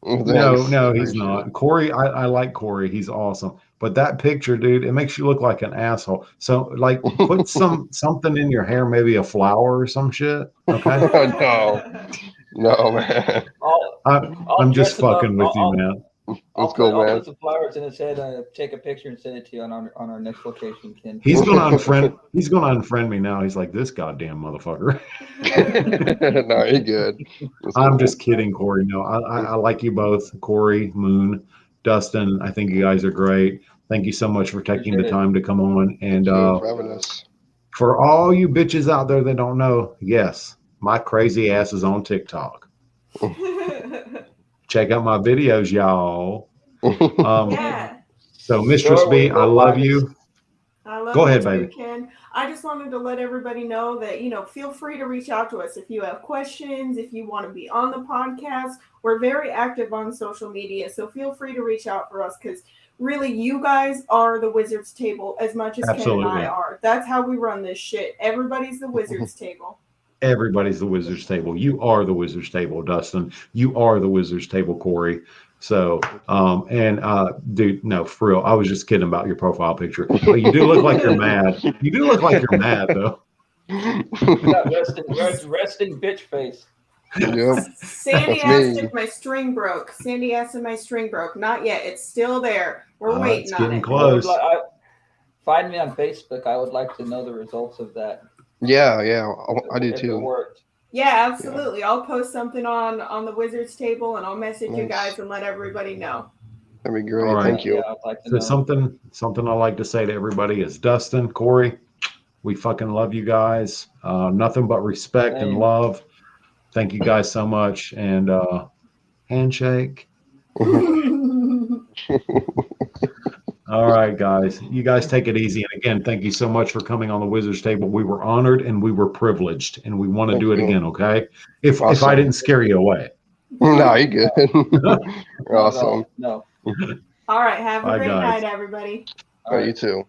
No, he's not. Corey, I like Corey. He's awesome. But that picture, dude, it makes you look like an asshole. So, like, put something in your hair, maybe a flower or some shit. Okay? No, man. I'm just fucking with you, man. Let's go, man. I'll put some flowers in his head. Take a picture and send it to you on our next location, Ken. He's gonna unfriend me now. He's like, this goddamn motherfucker. No, you're good. I'm just kidding, Corey. No, I like you both, Corey, Moon, Dustin. I think you guys are great. Thank you so much for taking the time to come on. And for all you bitches out there that don't know, yes, my crazy ass is on TikTok. Check out my videos, y'all. So, Mistress B, I love you. Go ahead, baby. Ken. I just wanted to let everybody know that, feel free to reach out to us if you have questions, if you want to be on the podcast. We're very active on social media, so feel free to reach out for us because really, you guys are the wizard's table as much as Ken and Absolutely. I are. That's how we run this shit. Everybody's the wizard's table. Everybody's the wizard's table. You are the wizard's table, Dustin. You are the wizard's table, Corey. So, dude, no, for real. I was just kidding about your profile picture. But you do look like you're mad. You do look like you're mad, though. Resting bitch face. Yep. Sandy That's asked me. if my string broke. Sandy asked if my string broke. Not yet. It's still there. We're It's waiting on getting it. close. Find me on Facebook. I would like to know the results of that. Yeah, I do If it too. worked. Yeah, absolutely. I'll post something on the wizard's table, and I'll message you Nice. guys and let everybody know. That'd be great. All right. Thank you. Yeah, I'd like to So know. something I like to say to everybody is, Dustin, Corey, we fucking love you guys. Nothing but respect and Same. love. Thank you guys so much. And handshake. All right, guys. You guys take it easy. And again, thank you so much for coming on the Wizard's Table. We were honored and we were privileged, and we want to Thank do it you. again. Okay. If I Awesome. didn't scare you away. No, you good. Awesome. No. All right. Have a Bye, great guys. night, everybody. Oh, you too.